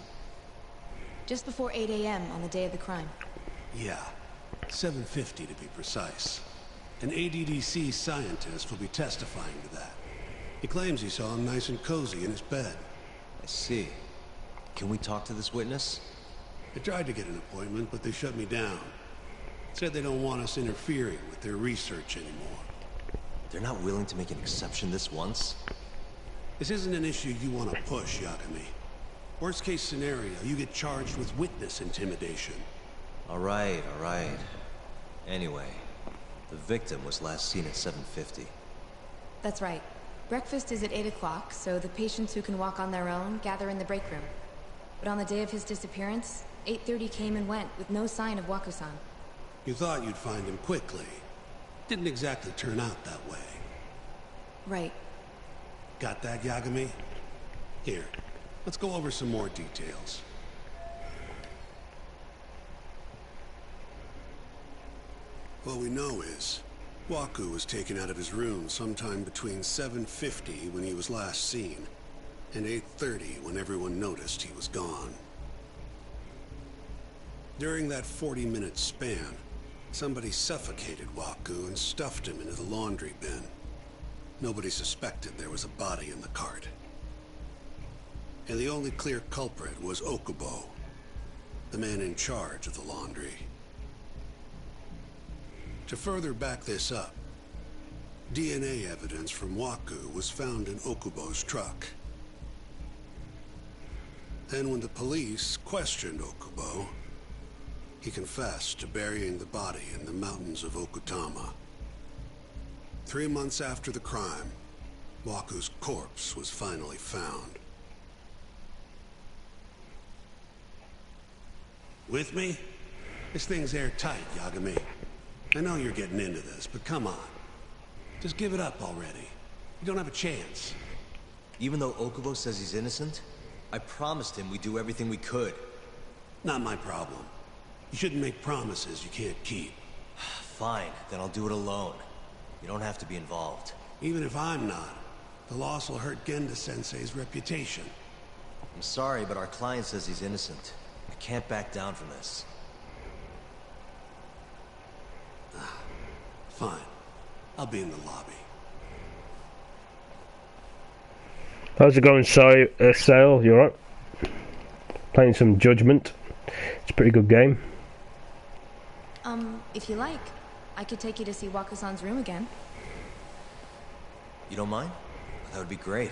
Just before 8 a.m. on the day of the crime. Yeah, 7:50 to be precise. An ADDC scientist will be testifying to that. He claims he saw him nice and cozy in his bed. I see. Can we talk to this witness? I tried to get an appointment, but they shut me down. Said they don't want us interfering with their research anymore. They're not willing to make an exception this once? This isn't an issue you want to push, Yagami. Worst case scenario, you get charged with witness intimidation. All right. Anyway, the victim was last seen at 7:50. That's right. Breakfast is at 8 o'clock, so the patients who can walk on their own gather in the break room. But on the day of his disappearance, 8:30 came and went with no sign of Waku-san. You thought you'd find him quickly. Didn't exactly turn out that way. Right. Got that, Yagami? Here, let's go over some more details. What we know is, Waku was taken out of his room sometime between 7:50 when he was last seen, and 8:30 when everyone noticed he was gone. During that 40-minute span, somebody suffocated Waku and stuffed him into the laundry bin. Nobody suspected there was a body in the cart. And the only clear culprit was Okubo, the man in charge of the laundry. To further back this up, DNA evidence from Waku was found in Okubo's truck. Then when the police questioned Okubo, he confessed to burying the body in the mountains of Okutama. 3 months after the crime, Waku's corpse was finally found. With me? This thing's airtight, Yagami. I know you're getting into this, but come on. Just give it up already. You don't have a chance. Even though Okubo says he's innocent, I promised him we'd do everything we could. Not my problem. You shouldn't make promises you can't keep. Fine, then I'll do it alone. You don't have to be involved. Even if I'm not, the loss will hurt Genda-sensei's reputation. I'm sorry, but our client says he's innocent. I can't back down from this. Fine. I'll be in the lobby. How's it going, Sale? You alright? Playing some Judgment. It's a pretty good game. If you like, I could take you to see Waka-san's room again. You don't mind? That would be great.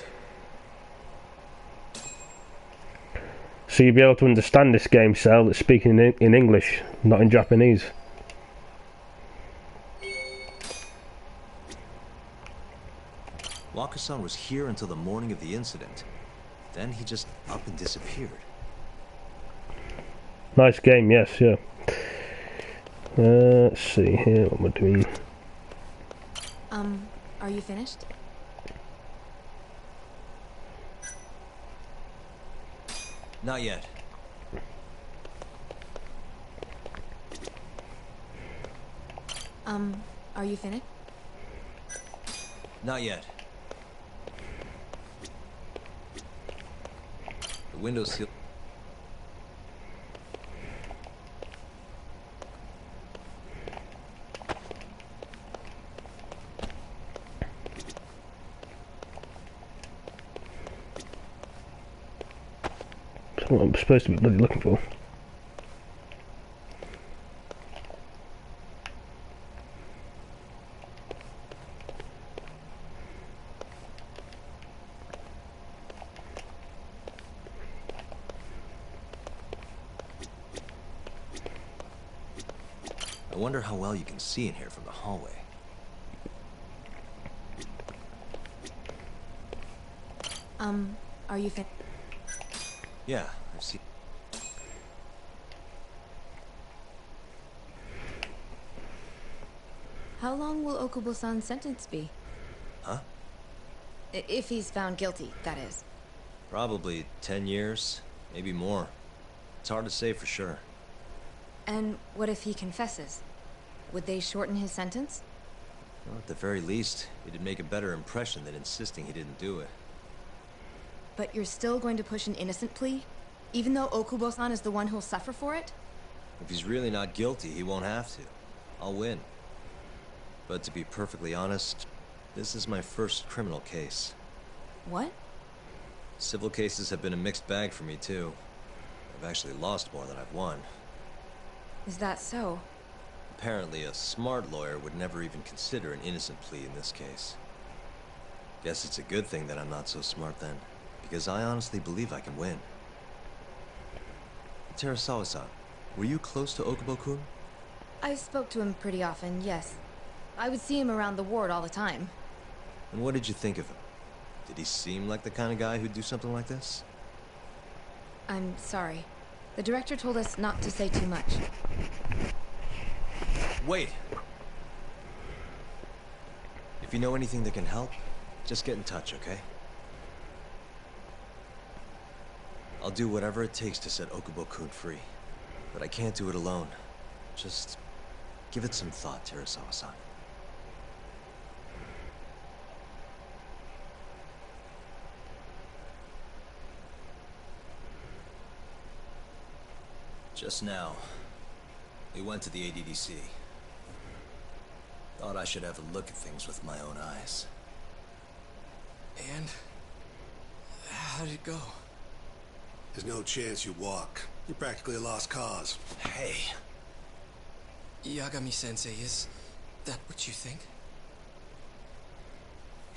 So you'll be able to understand this game, Sale, that's speaking in English, not in Japanese. Waka-san was here until the morning of the incident. Then he just up and disappeared. Nice game, yes, yeah. Let's see here what we're doing. Are you finished? Not yet. Are you finished? Not yet. The window's sealed. That's what I'm supposed to be bloody looking for. I wonder how well you can see in here from the hallway. Are you finished? Yeah, I've seen. How long will Okubo-san's sentence be? Huh? If he's found guilty, that is. Probably 10 years, maybe more. It's hard to say for sure. And what if he confesses? Would they shorten his sentence? Well, at the very least, it'd make a better impression than insisting he didn't do it. But you're still going to push an innocent plea? Even though Okubo-san is the one who'll suffer for it? If he's really not guilty, he won't have to. I'll win. But to be perfectly honest, this is my first criminal case. What? Civil cases have been a mixed bag for me, too. I've actually lost more than I've won. Is that so? Apparently, a smart lawyer would never even consider an innocent plea in this case. Guess it's a good thing that I'm not so smart then, because I honestly believe I can win. Terasawa-san, were you close to Okubo-kun? I spoke to him pretty often, yes. I would see him around the ward all the time. And what did you think of him? Did he seem like the kind of guy who'd do something like this? I'm sorry. The director told us not to say too much. Wait! If you know anything that can help, just get in touch, okay? I'll do whatever it takes to set Okubo-kun free. But I can't do it alone. Just give it some thought, Terasawa-san. Just now, we went to the ADDC. Thought I should have a look at things with my own eyes. And how did it go? There's no chance you walk. You're practically a lost cause. Hey. Yagami-sensei, is that what you think?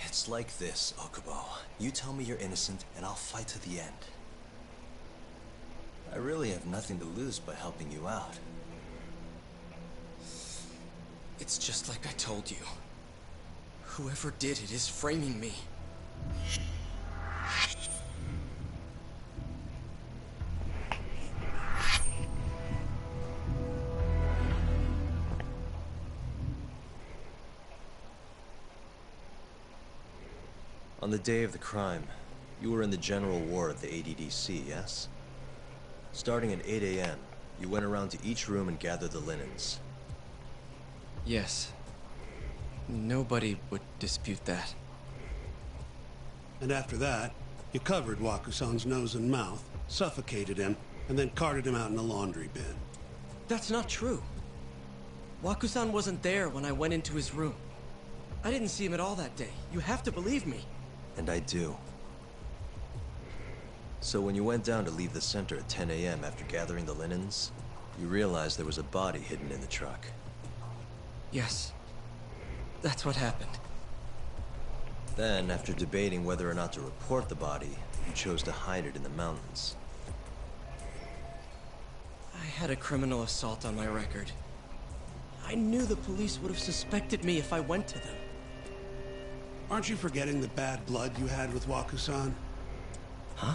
It's like this, Okubo. You tell me you're innocent, and I'll fight to the end. I really have nothing to lose by helping you out. It's just like I told you. Whoever did it is framing me. On the day of the crime, you were in the general ward of the ADDC, yes? Starting at 8 a.m., you went around to each room and gathered the linens. Yes. Nobody would dispute that. And after that, you covered Wakusan's nose and mouth, suffocated him, and then carted him out in a laundry bin. That's not true. Wakusan wasn't there when I went into his room. I didn't see him at all that day. You have to believe me. And I do. So when you went down to leave the center at 10 a.m. after gathering the linens, you realized there was a body hidden in the truck. Yes. That's what happened. Then, after debating whether or not to report the body, you chose to hide it in the mountains. I had a criminal assault on my record. I knew the police would have suspected me if I went to them. Aren't you forgetting the bad blood you had with Wakusan? Huh?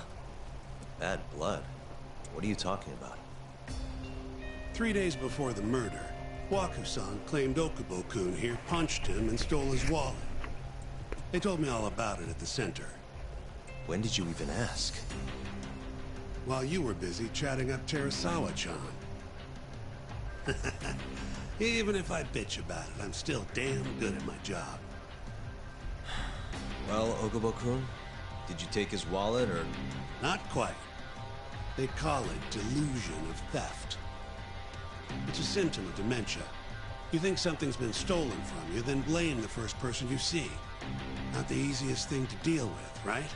Bad blood? What are you talking about? 3 days before the murder, Wakusan claimed Okubo-kun here punched him and stole his wallet. They told me all about it at the center. When did you even ask? While you were busy chatting up Terasawa-chan. Even if I bitch about it, I'm still damn good at my job. Well, Okubo-kun, did you take his wallet, or...? Not quite. They call it delusion of theft. It's a symptom of dementia. You think something's been stolen from you, then blame the first person you see. Not the easiest thing to deal with, right?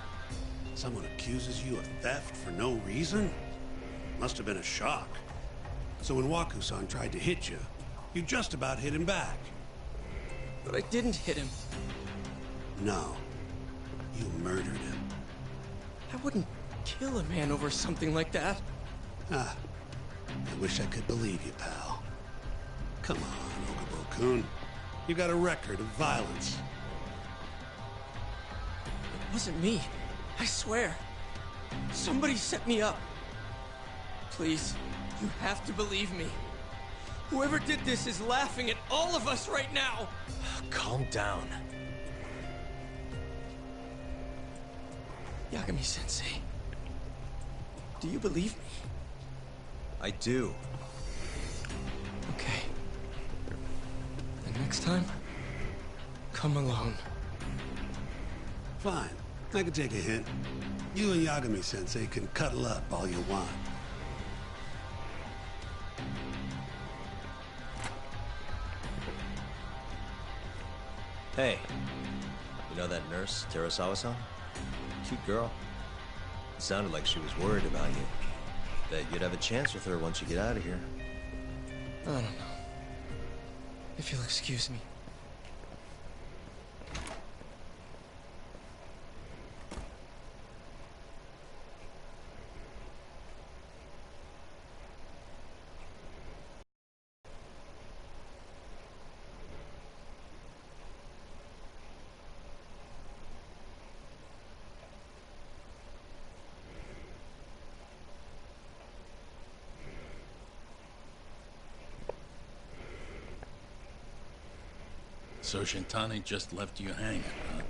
Someone accuses you of theft for no reason? Must have been a shock. So when Wakusan tried to hit you, you just about hit him back. But I didn't hit him. No. You murdered him. I wouldn't kill a man over something like that. Ah. I wish I could believe you, pal. Come on, Okubo-kun. You got a record of violence. It wasn't me. I swear. Somebody set me up. Please, you have to believe me. Whoever did this is laughing at all of us right now. Calm down. Yagami-sensei, do you believe me? I do. Okay. And next time, come alone. Fine. I can take a hint. You and Yagami-sensei can cuddle up all you want. Hey, you know that nurse, Terasawa-san? Cute girl. It sounded like she was worried about you. Bet you'd have a chance with her once you get out of here. I don't know. If you'll excuse me. So Shintani just left you hanging, huh?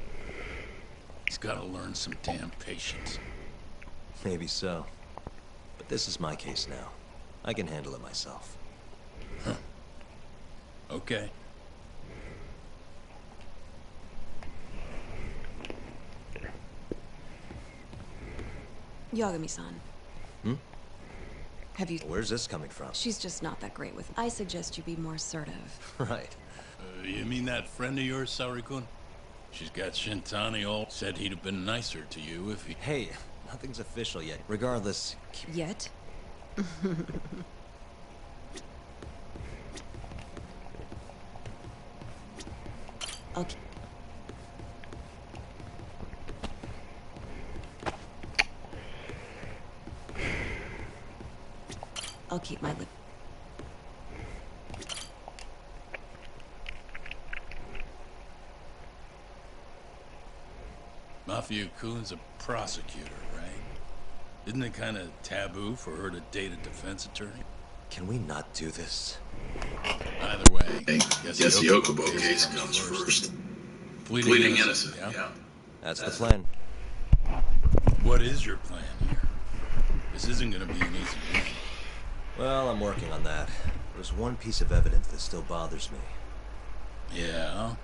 He's gotta learn some damn patience. Maybe so. But this is my case now. I can handle it myself. Huh. Okay. Yagami-san. Hmm? Have you... Where's this coming from? She's just not that great with... I suggest you be more assertive. Right. You mean that friend of yours, Saori-kun? She's got Shintani all said he'd have been nicer to you if he... Hey, nothing's official yet. Regardless... Yet? Okay. I'll keep my lip. Mafia Kun's a prosecutor, right? Isn't it kind of taboo for her to date a defense attorney? Can we not do this? Either way, Guess the Okubo case comes first. Pleading innocent, yeah? That's the plan. What is your plan here? This isn't gonna be an easy win. Well, I'm working on that. There's one piece of evidence that still bothers me. Yeah?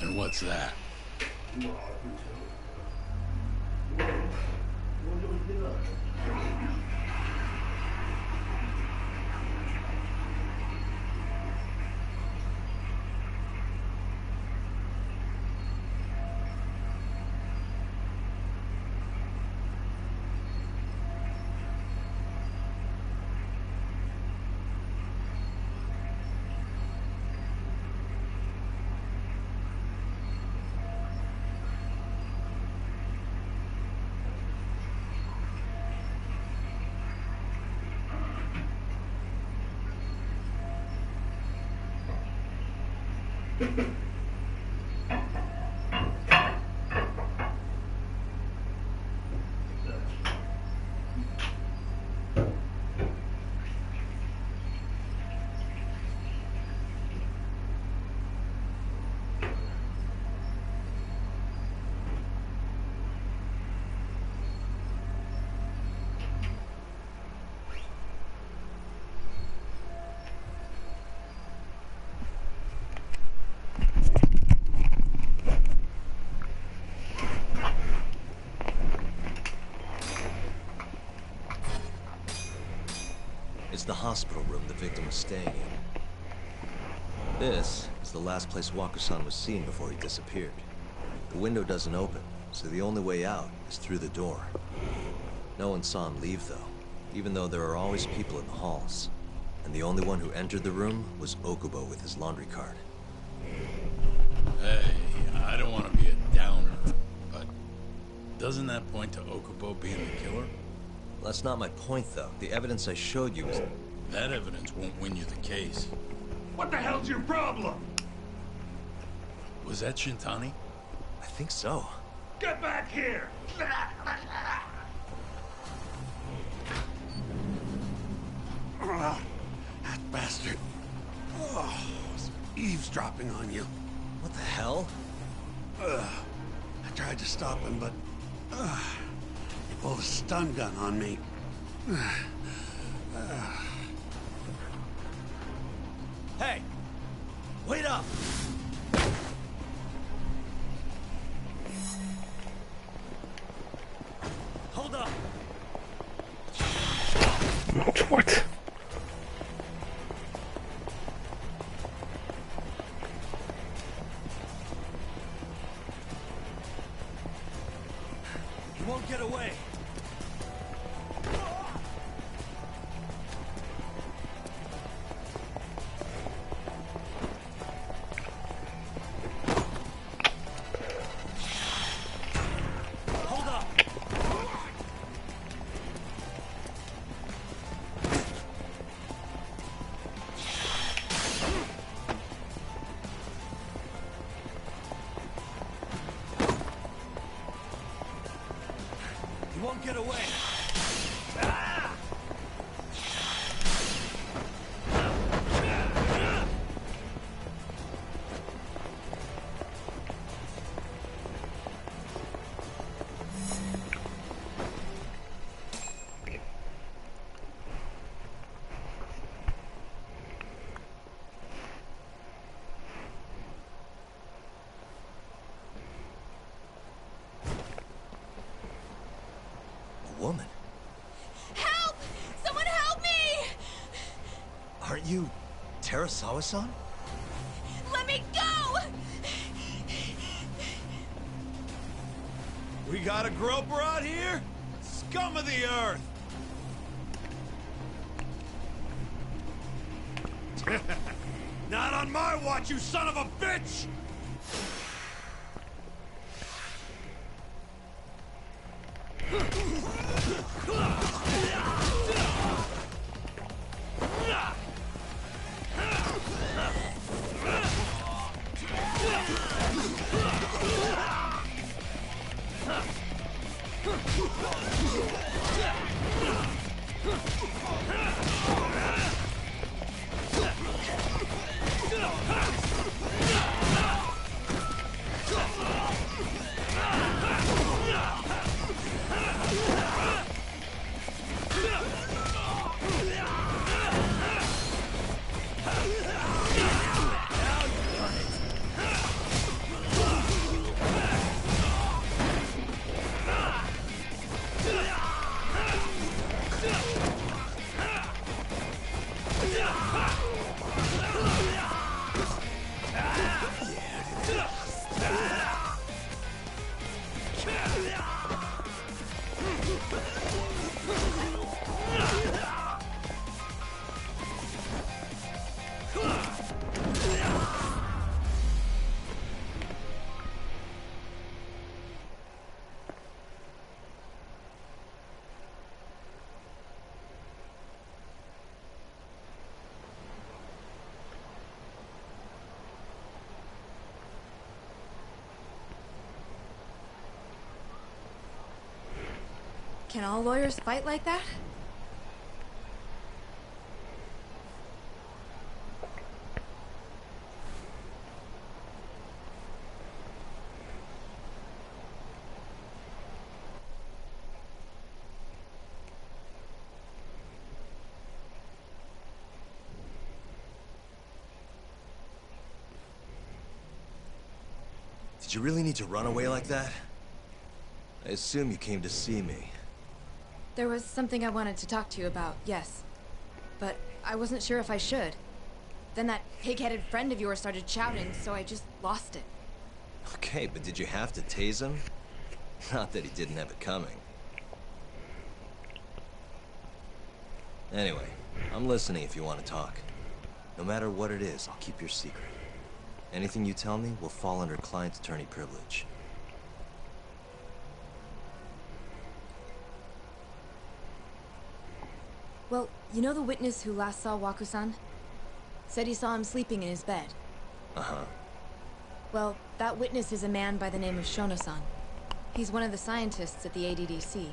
And what's that? It's the hospital room the victim was staying in. This is the last place Walker-san was seen before he disappeared. The window doesn't open, so the only way out is through the door. No one saw him leave, though, even though there are always people in the halls. And the only one who entered the room was Okubo with his laundry cart. Hey, I don't want to be a downer, but doesn't that point to Okubo being the killer? That's not my point, though. The evidence I showed you is... That evidence won't win you the case. What the hell's your problem? Was that Shintani? I think so. Get back here! That bastard. Oh, was eavesdropping on you. What the hell? I tried to stop him, but he pulled a stun gun on me. Hey! Wait up! Hold up! What? You won't get away! Hold up! You won't get away! A woman? Help! Someone help me! Aren't you Terasawa-san? Let me go! We got a groper out here? Scum of the earth! Not on my watch, you son of a bitch! Can all lawyers fight like that? Did you really need to run away like that? I assume you came to see me. There was something I wanted to talk to you about, yes. But I wasn't sure if I should. Then that pig-headed friend of yours started shouting, so I just lost it. Okay, but did you have to tase him? Not that he didn't have it coming. Anyway, I'm listening if you want to talk. No matter what it is, I'll keep your secret. Anything you tell me will fall under client attorney privilege. Well, you know the witness who last saw Waku-san? Said he saw him sleeping in his bed. Uh-huh. Well, that witness is a man by the name of Shono-san. He's one of the scientists at the ADDC.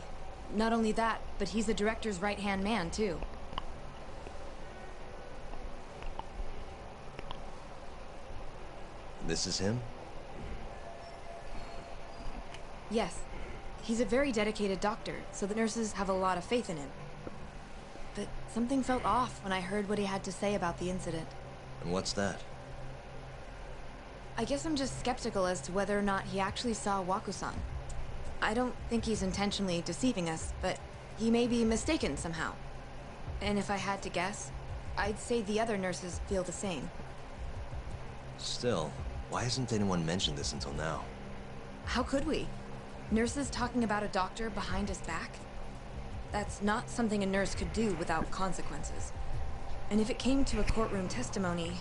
Not only that, but he's the director's right-hand man, too. This is him? Yes. He's a very dedicated doctor, so the nurses have a lot of faith in him. But something felt off when I heard what he had to say about the incident. And what's that? I guess I'm just skeptical as to whether or not he actually saw Waku-san. I don't think he's intentionally deceiving us, but he may be mistaken somehow. And if I had to guess, I'd say the other nurses feel the same. Still, why hasn't anyone mentioned this until now? How could we? Nurses talking about a doctor behind his back? That's not something a nurse could do without consequences. And if it came to a courtroom testimony...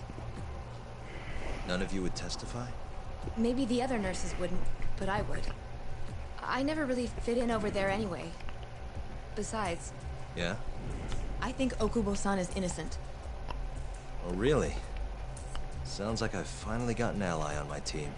None of you would testify? Maybe the other nurses wouldn't, but I would. I never really fit in over there anyway. Besides... Yeah? I think Okubo-san is innocent. Oh, really? Sounds like I've finally got an ally on my team.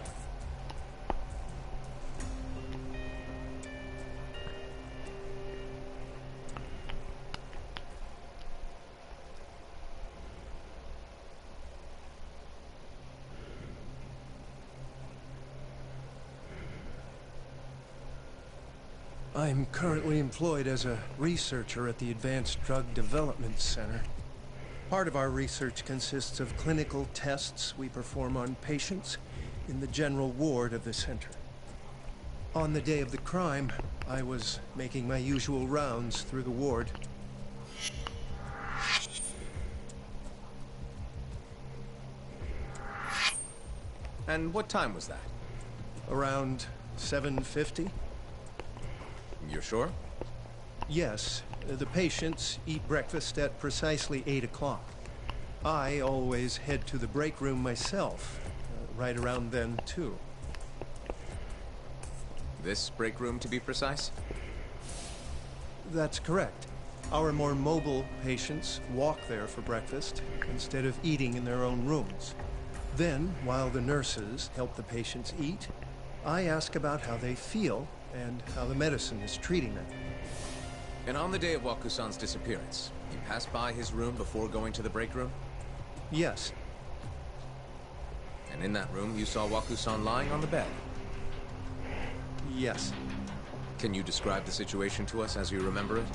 I'm currently employed as a researcher at the Advanced Drug Development Center. Part of our research consists of clinical tests we perform on patients in the general ward of the center. On the day of the crime, I was making my usual rounds through the ward. And what time was that? Around 7:50? You're sure? Yes. The patients eat breakfast at precisely 8 o'clock. I always head to the break room myself, right around then, too. This break room, to be precise? That's correct. Our more mobile patients walk there for breakfast instead of eating in their own rooms. Then, while the nurses help the patients eat, I ask about how they feel and how the medicine is treating them. And on the day of Waku-san's disappearance, you passed by his room before going to the break room? Yes. And in that room, you saw Waku-san lying on the bed? Yes. Can you describe the situation to us as you remember it?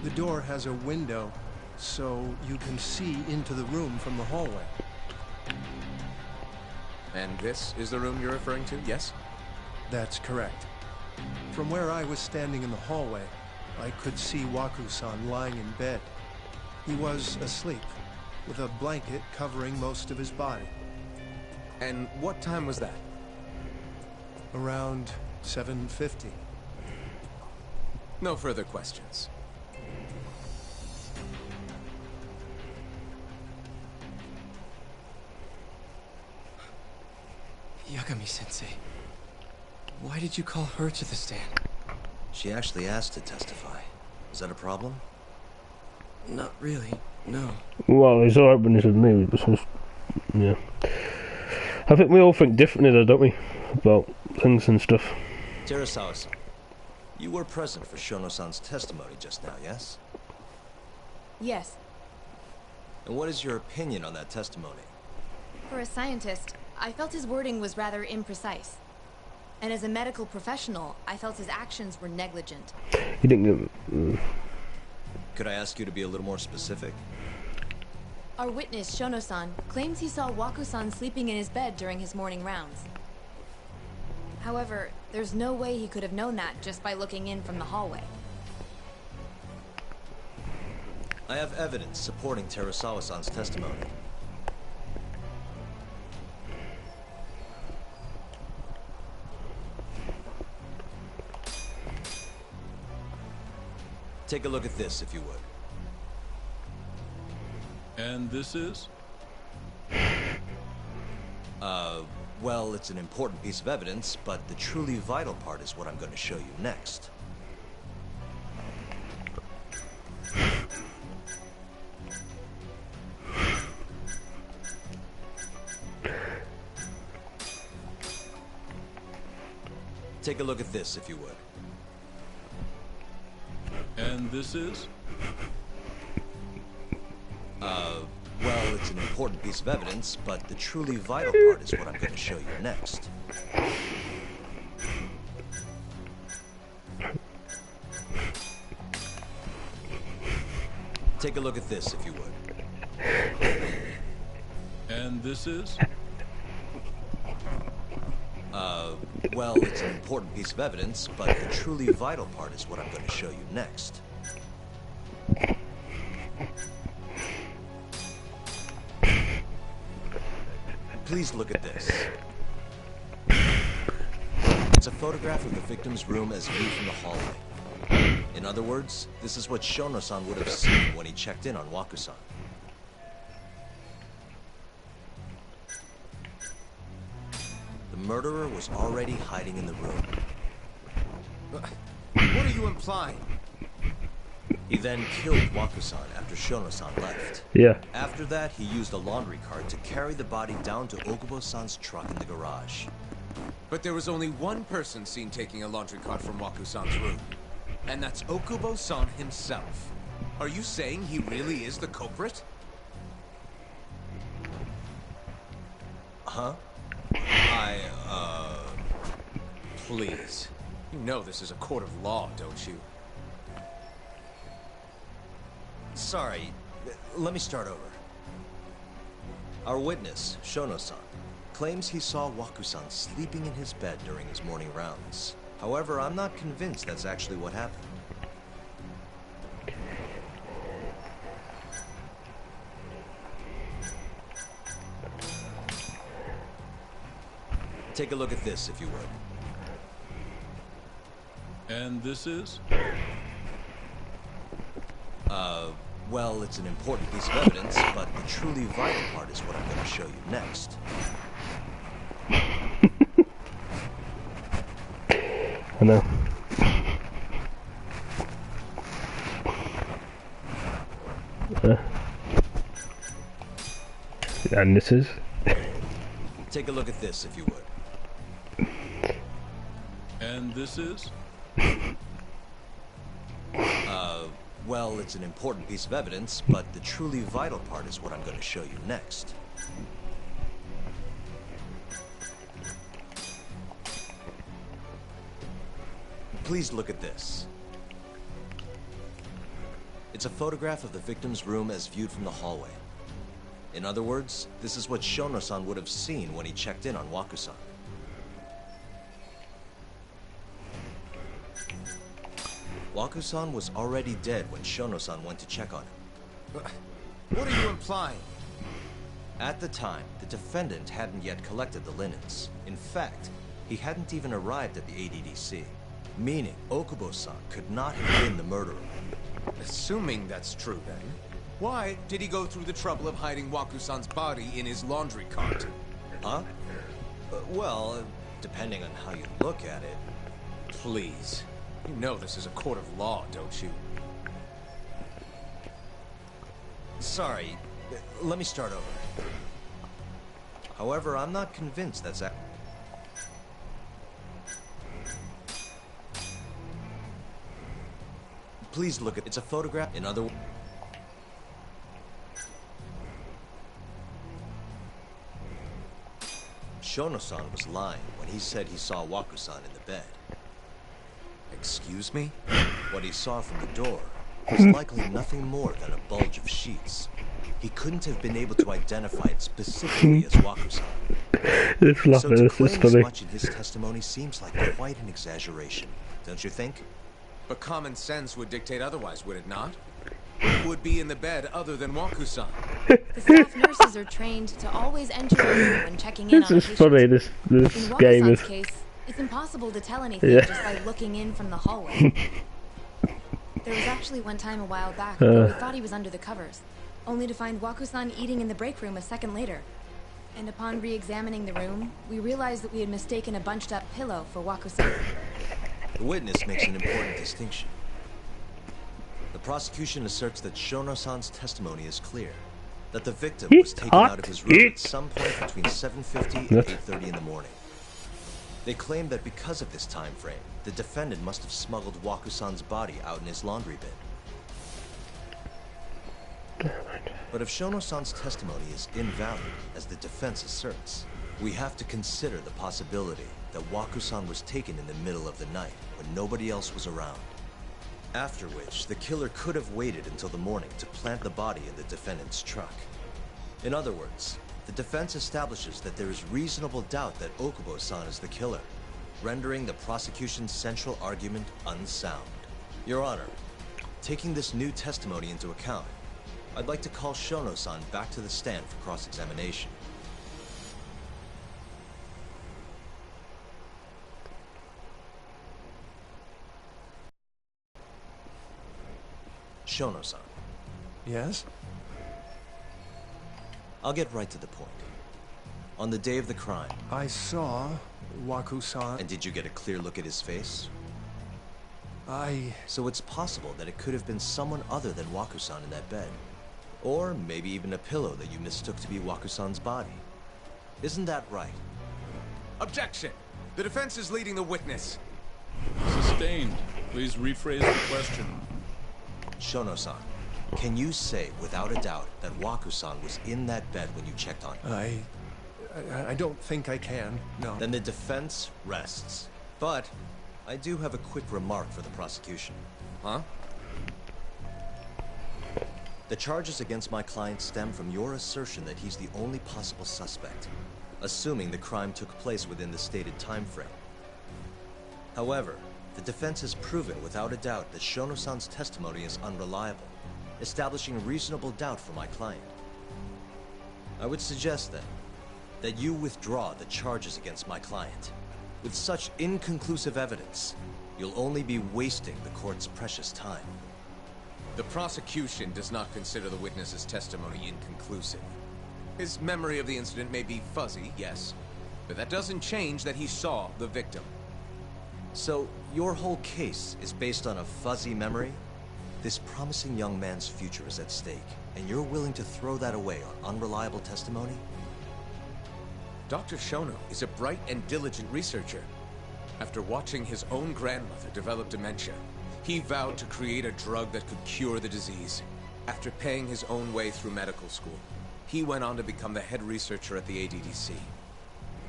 The door has a window, so you can see into the room from the hallway. And this is the room you're referring to, yes? That's correct. From where I was standing in the hallway, I could see Waku-san lying in bed. He was asleep, with a blanket covering most of his body. And what time was that? Around 7:50. No further questions. Yagami-sensei, why did you call her to the stand? She actually asked to testify. Is that a problem? Not really, no. Well, it's alright when it's with me, but it's, yeah. I think we all think differently though, don't we? About things and stuff. Terasawa-san, You were present for Shono-san's testimony just now, yes? Yes. And what is your opinion on that testimony? For a scientist, I felt his wording was rather imprecise. And as a medical professional, I felt his actions were negligent. You didn't. Could I ask you to be a little more specific? Our witness, Shono-san, claims he saw Waku-san sleeping in his bed during his morning rounds. However, there's no way he could have known that just by looking in from the hallway. I have evidence supporting Terasawa-san's testimony. Take a look at this, if you would. And this is? Well, it's an important piece of evidence, but the truly vital part is what I'm going to show you next. Take a look at this, if you would. And this is? Well, it's an important piece of evidence, but the truly vital part is what I'm going to show you next. Take a look at this, if you would. And this is? Well, it's an important piece of evidence, but the truly vital part is what I'm going to show you next. Please look at this. It's a photograph of the victim's room as viewed from the hallway. In other words, this is what Shono-san would have seen when he checked in on Waku-san. The murderer was already hiding in the room. What are you implying? He then killed Waku-san after Shono-san left. Yeah. After that, he used a laundry cart to carry the body down to Okubo-san's truck in the garage. But there was only one person seen taking a laundry cart from Waku-san's room. And that's Okubo-san himself. Are you saying he really is the culprit? Huh? Please. You know this is a court of law, don't you? Sorry, let me start over. Our witness, Shono-san, claims he saw Waku-san sleeping in his bed during his morning rounds. However, I'm not convinced that's actually what happened. Take a look at this, if you would. And this is? Well, it's an important piece of evidence, but the truly vital part is what I'm going to show you next. I know. And this is? Take a look at this, if you would. And this is? Well, it's an important piece of evidence, but the truly vital part is what I'm going to show you next. Please look at this. It's a photograph of the victim's room as viewed from the hallway. In other words, this is what Shono-san would have seen when he checked in on Waku-san. Waku-san was already dead when Shono-san went to check on him. What are you implying? At the time, the defendant hadn't yet collected the linens. In fact, he hadn't even arrived at the ADDC, meaning Okubo-san could not have been the murderer. Assuming that's true, then, why did he go through the trouble of hiding Waku-san's body in his laundry cart? Huh? Well, depending on how you look at it. Please. You know this is a court of law, don't you? Sorry, let me start over. However, I'm not convinced that's Please look at it's a photograph. In other words, Shono-san was lying when he said he saw Waku-san in the bed. Excuse me? What he saw from the door was likely nothing more than a bulge of sheets. He couldn't have been able to identify it specifically as Waku-san. So to claim as much in his testimony seems like quite an exaggeration, don't you think? But common sense would dictate otherwise, would it not? Who would be in the bed other than Waku-san? The staff nurses are trained to always enter a room when checking in on a patient. This is funny, this in game is... case, it's impossible to tell anything just by looking in from the hallway. There was actually one time a while back where we thought he was under the covers, only to find Waku-san eating in the break room a second later. And upon re-examining the room, we realized that we had mistaken a bunched-up pillow for Waku-san. The witness makes an important distinction. The prosecution asserts that Shono-san's testimony is clear, that the victim was taken out of his room at some point between 7:50 and 8:30 in the morning. They claim that because of this time frame, the defendant must have smuggled Waku-san's body out in his laundry bin. But if Shono-san's testimony is invalid, as the defense asserts, we have to consider the possibility that Waku-san was taken in the middle of the night when nobody else was around. After which, the killer could have waited until the morning to plant the body in the defendant's truck. In other words, the defense establishes that there is reasonable doubt that Okubo-san is the killer, rendering the prosecution's central argument unsound. Your Honor, taking this new testimony into account, I'd like to call Shono-san back to the stand for cross-examination. Shono-san. Yes? I'll get right to the point. On the day of the crime... I saw Waku-san... And did you get a clear look at his face? So it's possible that it could have been someone other than Waku-san in that bed. Or maybe even a pillow that you mistook to be Waku-san's body. Isn't that right? Objection! The defense is leading the witness. Sustained. Please rephrase the question. Shono-san, can you say without a doubt that Waku-san was in that bed when you checked on him? I don't think I can, no. Then the defense rests. But I do have a quick remark for the prosecution. Huh? The charges against my client stem from your assertion that he's the only possible suspect, assuming the crime took place within the stated time frame. However, the defense has proven without a doubt that Shono-san's testimony is unreliable, establishing reasonable doubt for my client. I would suggest, then, that you withdraw the charges against my client. With such inconclusive evidence, you'll only be wasting the court's precious time. The prosecution does not consider the witness's testimony inconclusive. His memory of the incident may be fuzzy, yes, but that doesn't change that he saw the victim. So, your whole case is based on a fuzzy memory? This promising young man's future is at stake, and you're willing to throw that away on unreliable testimony? Dr. Shono is a bright and diligent researcher. After watching his own grandmother develop dementia, he vowed to create a drug that could cure the disease. After paying his own way through medical school, he went on to become the head researcher at the ADDC.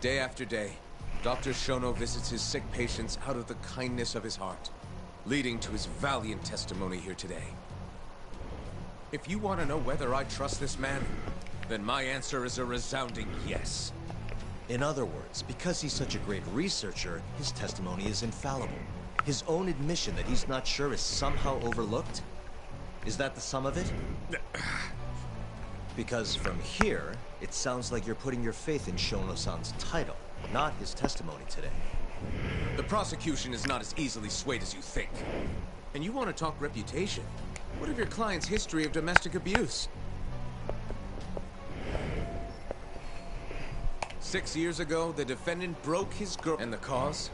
Day after day, Dr. Shono visits his sick patients out of the kindness of his heart, leading to his valiant testimony here today. If you want to know whether I trust this man, then my answer is a resounding yes. In other words, because he's such a great researcher, his testimony is infallible. His own admission that he's not sure is somehow overlooked? Is that the sum of it? Because from here, it sounds like you're putting your faith in Shono-san's title, not his testimony today. The prosecution is not as easily swayed as you think. And you want to talk reputation? What of your client's history of domestic abuse? 6 years ago, the defendant broke his girl. And the cause?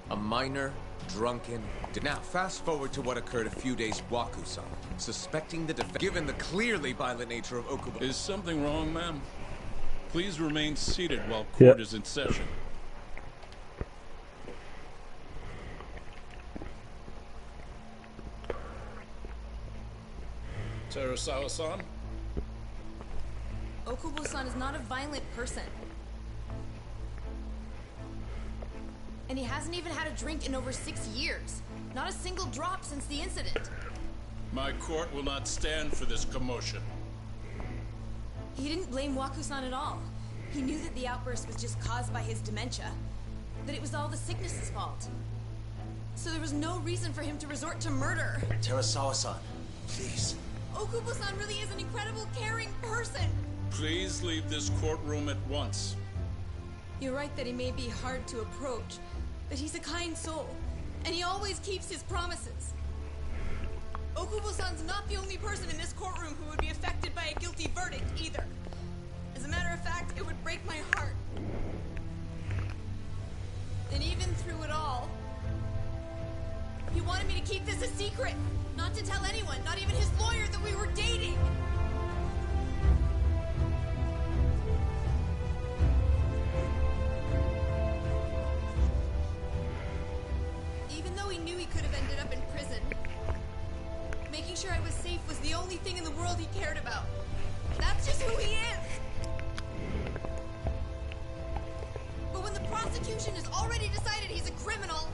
A minor, drunken... Now, fast forward to what occurred a few days. Waku-san, suspecting the defendant, given the clearly violent nature of Okubo... Is something wrong, ma'am? Please remain seated while court is in session. Terasawa-san? Okubo-san is not a violent person. And he hasn't even had a drink in over 6 years. Not a single drop since the incident. My court will not stand for this commotion. He didn't blame Waku-san at all. He knew that the outburst was just caused by his dementia. That it was all the sickness's fault. So there was no reason for him to resort to murder. Terasawa-san, please. Okubo-san really is an incredible, caring person. Please leave this courtroom at once. You're right that he may be hard to approach, but he's a kind soul, and he always keeps his promises. Okubo-san's not the only person in this courtroom who would be affected by a guilty verdict, either. As a matter of fact, it would break my heart. And even through it all, he wanted me to keep this a secret, not to tell anyone, not even his lawyer, that we were dating. Even though he knew he could have ended up in prison, making sure I was safe was the only thing in the world he cared about. That's just who he is. But when the prosecution has already decided he's a criminal,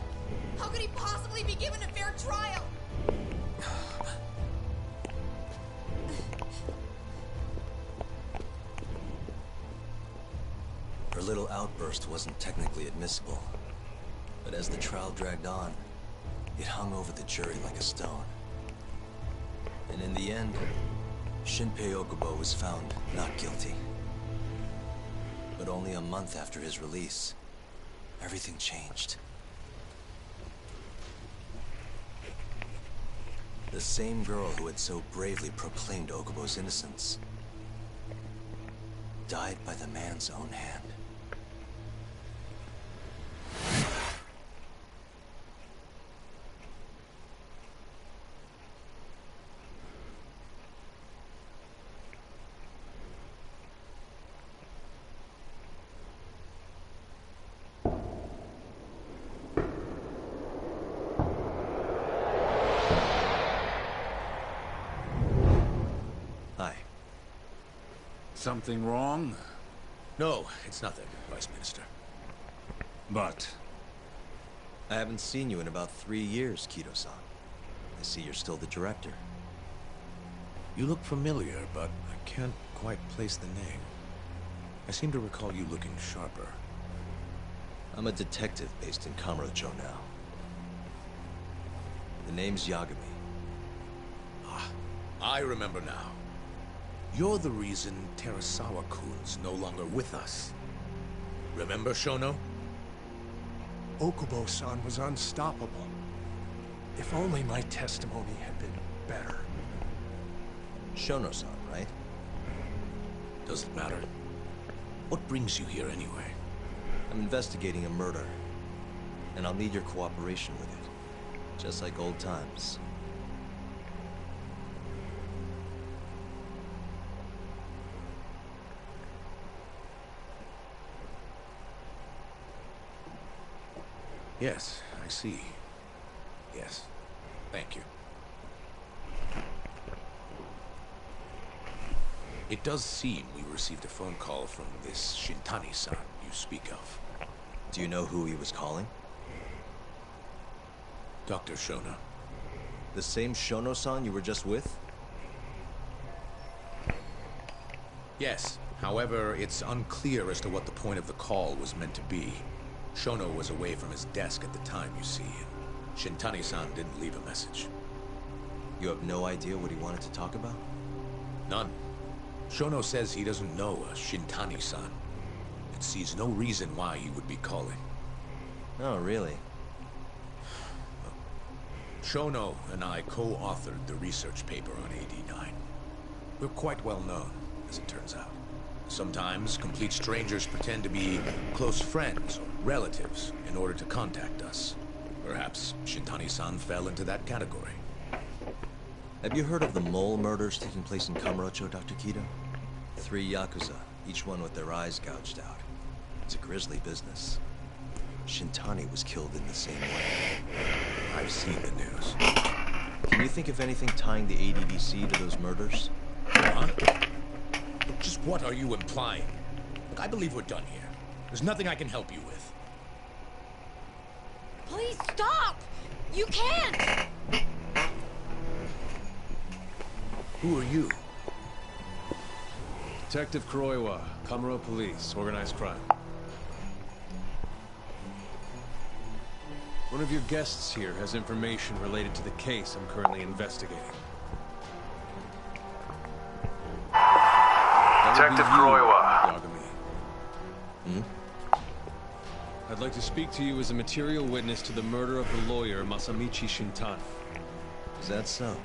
how could he possibly be given a fair trial? Her little outburst wasn't technically admissible, but as the trial dragged on, it hung over the jury like a stone. And in the end, Shinpei Okubo was found not guilty. But only a month after his release, everything changed. The same girl who had so bravely proclaimed Okubo's innocence died by the man's own hand. Something wrong? No, it's nothing, Vice Minister. But... I haven't seen you in about 3 years, Kido-san. I see you're still the director. You look familiar, but I can't quite place the name. I seem to recall you looking sharper. I'm a detective based in Kamurocho now. The name's Yagami. Ah, I remember now. You're the reason Terasawa-kun's no longer with us. Remember, Shono? Okubo-san was unstoppable. If only my testimony had been better. Shono-san, right? Doesn't matter. What brings you here anyway? I'm investigating a murder, and I'll need your cooperation with it. Just like old times. Yes, I see. Yes. Thank you. It does seem we received a phone call from this Shintani-san you speak of. Do you know who he was calling? Dr. Shono. The same Shono-san you were just with? Yes. However, it's unclear as to what the point of the call was meant to be. Shono was away from his desk at the time, you see, and Shintani-san didn't leave a message. You have no idea what he wanted to talk about? None. Shono says he doesn't know a Shintani-san, and sees no reason why he would be calling. Oh, really? Shono and I co-authored the research paper on AD9. We're quite well known, as it turns out. Sometimes, complete strangers pretend to be close friends or relatives in order to contact us. Perhaps Shintani-san fell into that category. Have you heard of the mole murders taking place in Kamurocho, Dr. Kido? 3 Yakuza, each one with their eyes gouged out. It's a grisly business. Shintani was killed in the same way. I've seen the news. Can you think of anything tying the ADDC to those murders? Huh? Look, just what are you implying? Look, I believe we're done here. There's nothing I can help you with. Please stop! You can't! Who are you? Detective Kuroiwa, Kamuro Police, Organized Crime. One of your guests here has information related to the case I'm currently investigating. Detective Kuroiwa. I'd like to speak to you as a material witness to the murder of the lawyer Masamichi Shintani. Is that so?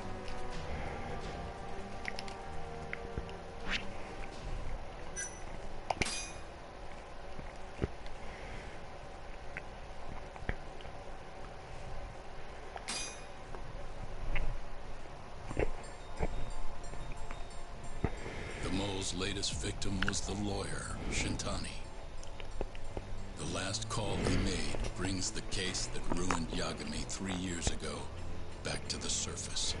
The mole's latest victim was the lawyer, Shintani. The last call he made brings the case that ruined Yagami 3 years ago back to the surface.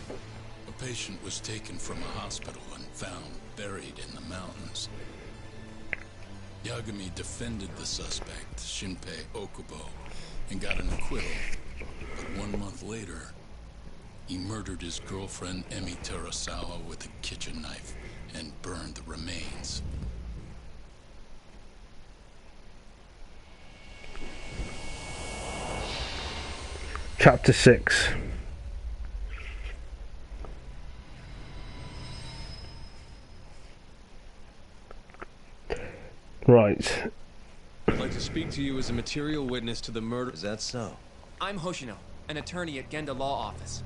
A patient was taken from a hospital and found buried in the mountains. Yagami defended the suspect, Shinpei Okubo, and got an acquittal. But 1 month later, he murdered his girlfriend Emi Terasawa with a kitchen knife and burned the remains. Chapter 6. Right. I'd like to speak to you as a material witness to the murder. Is that so? I'm Hoshino, an attorney at Genda Law Office.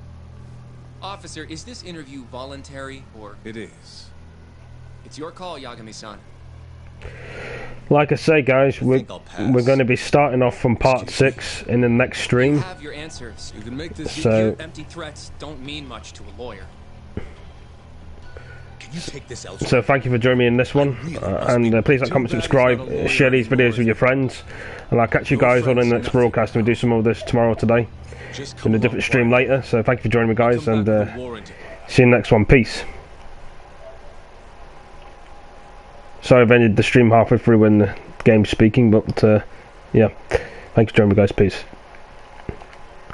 Officer, is this interview voluntary, or...? It is. It's your call, Yagami-san. Like I say, guys, we're going to be starting off from part 6 in the next stream. You have your answers. You can make this. So, Empty threats don't mean much to a lawyer. Can you take this elsewhere? so thank you for joining me in this one, and please like, comment, subscribe, share these videos with your friends, and I'll catch you guys on in the next broadcast, and we'll do some of this tomorrow today, in a different stream later. So thank you for joining me, guys, and see you next one. Peace. Sorry I've ended the stream halfway through when the game's speaking, but yeah, thanks for joining me, guys. Peace.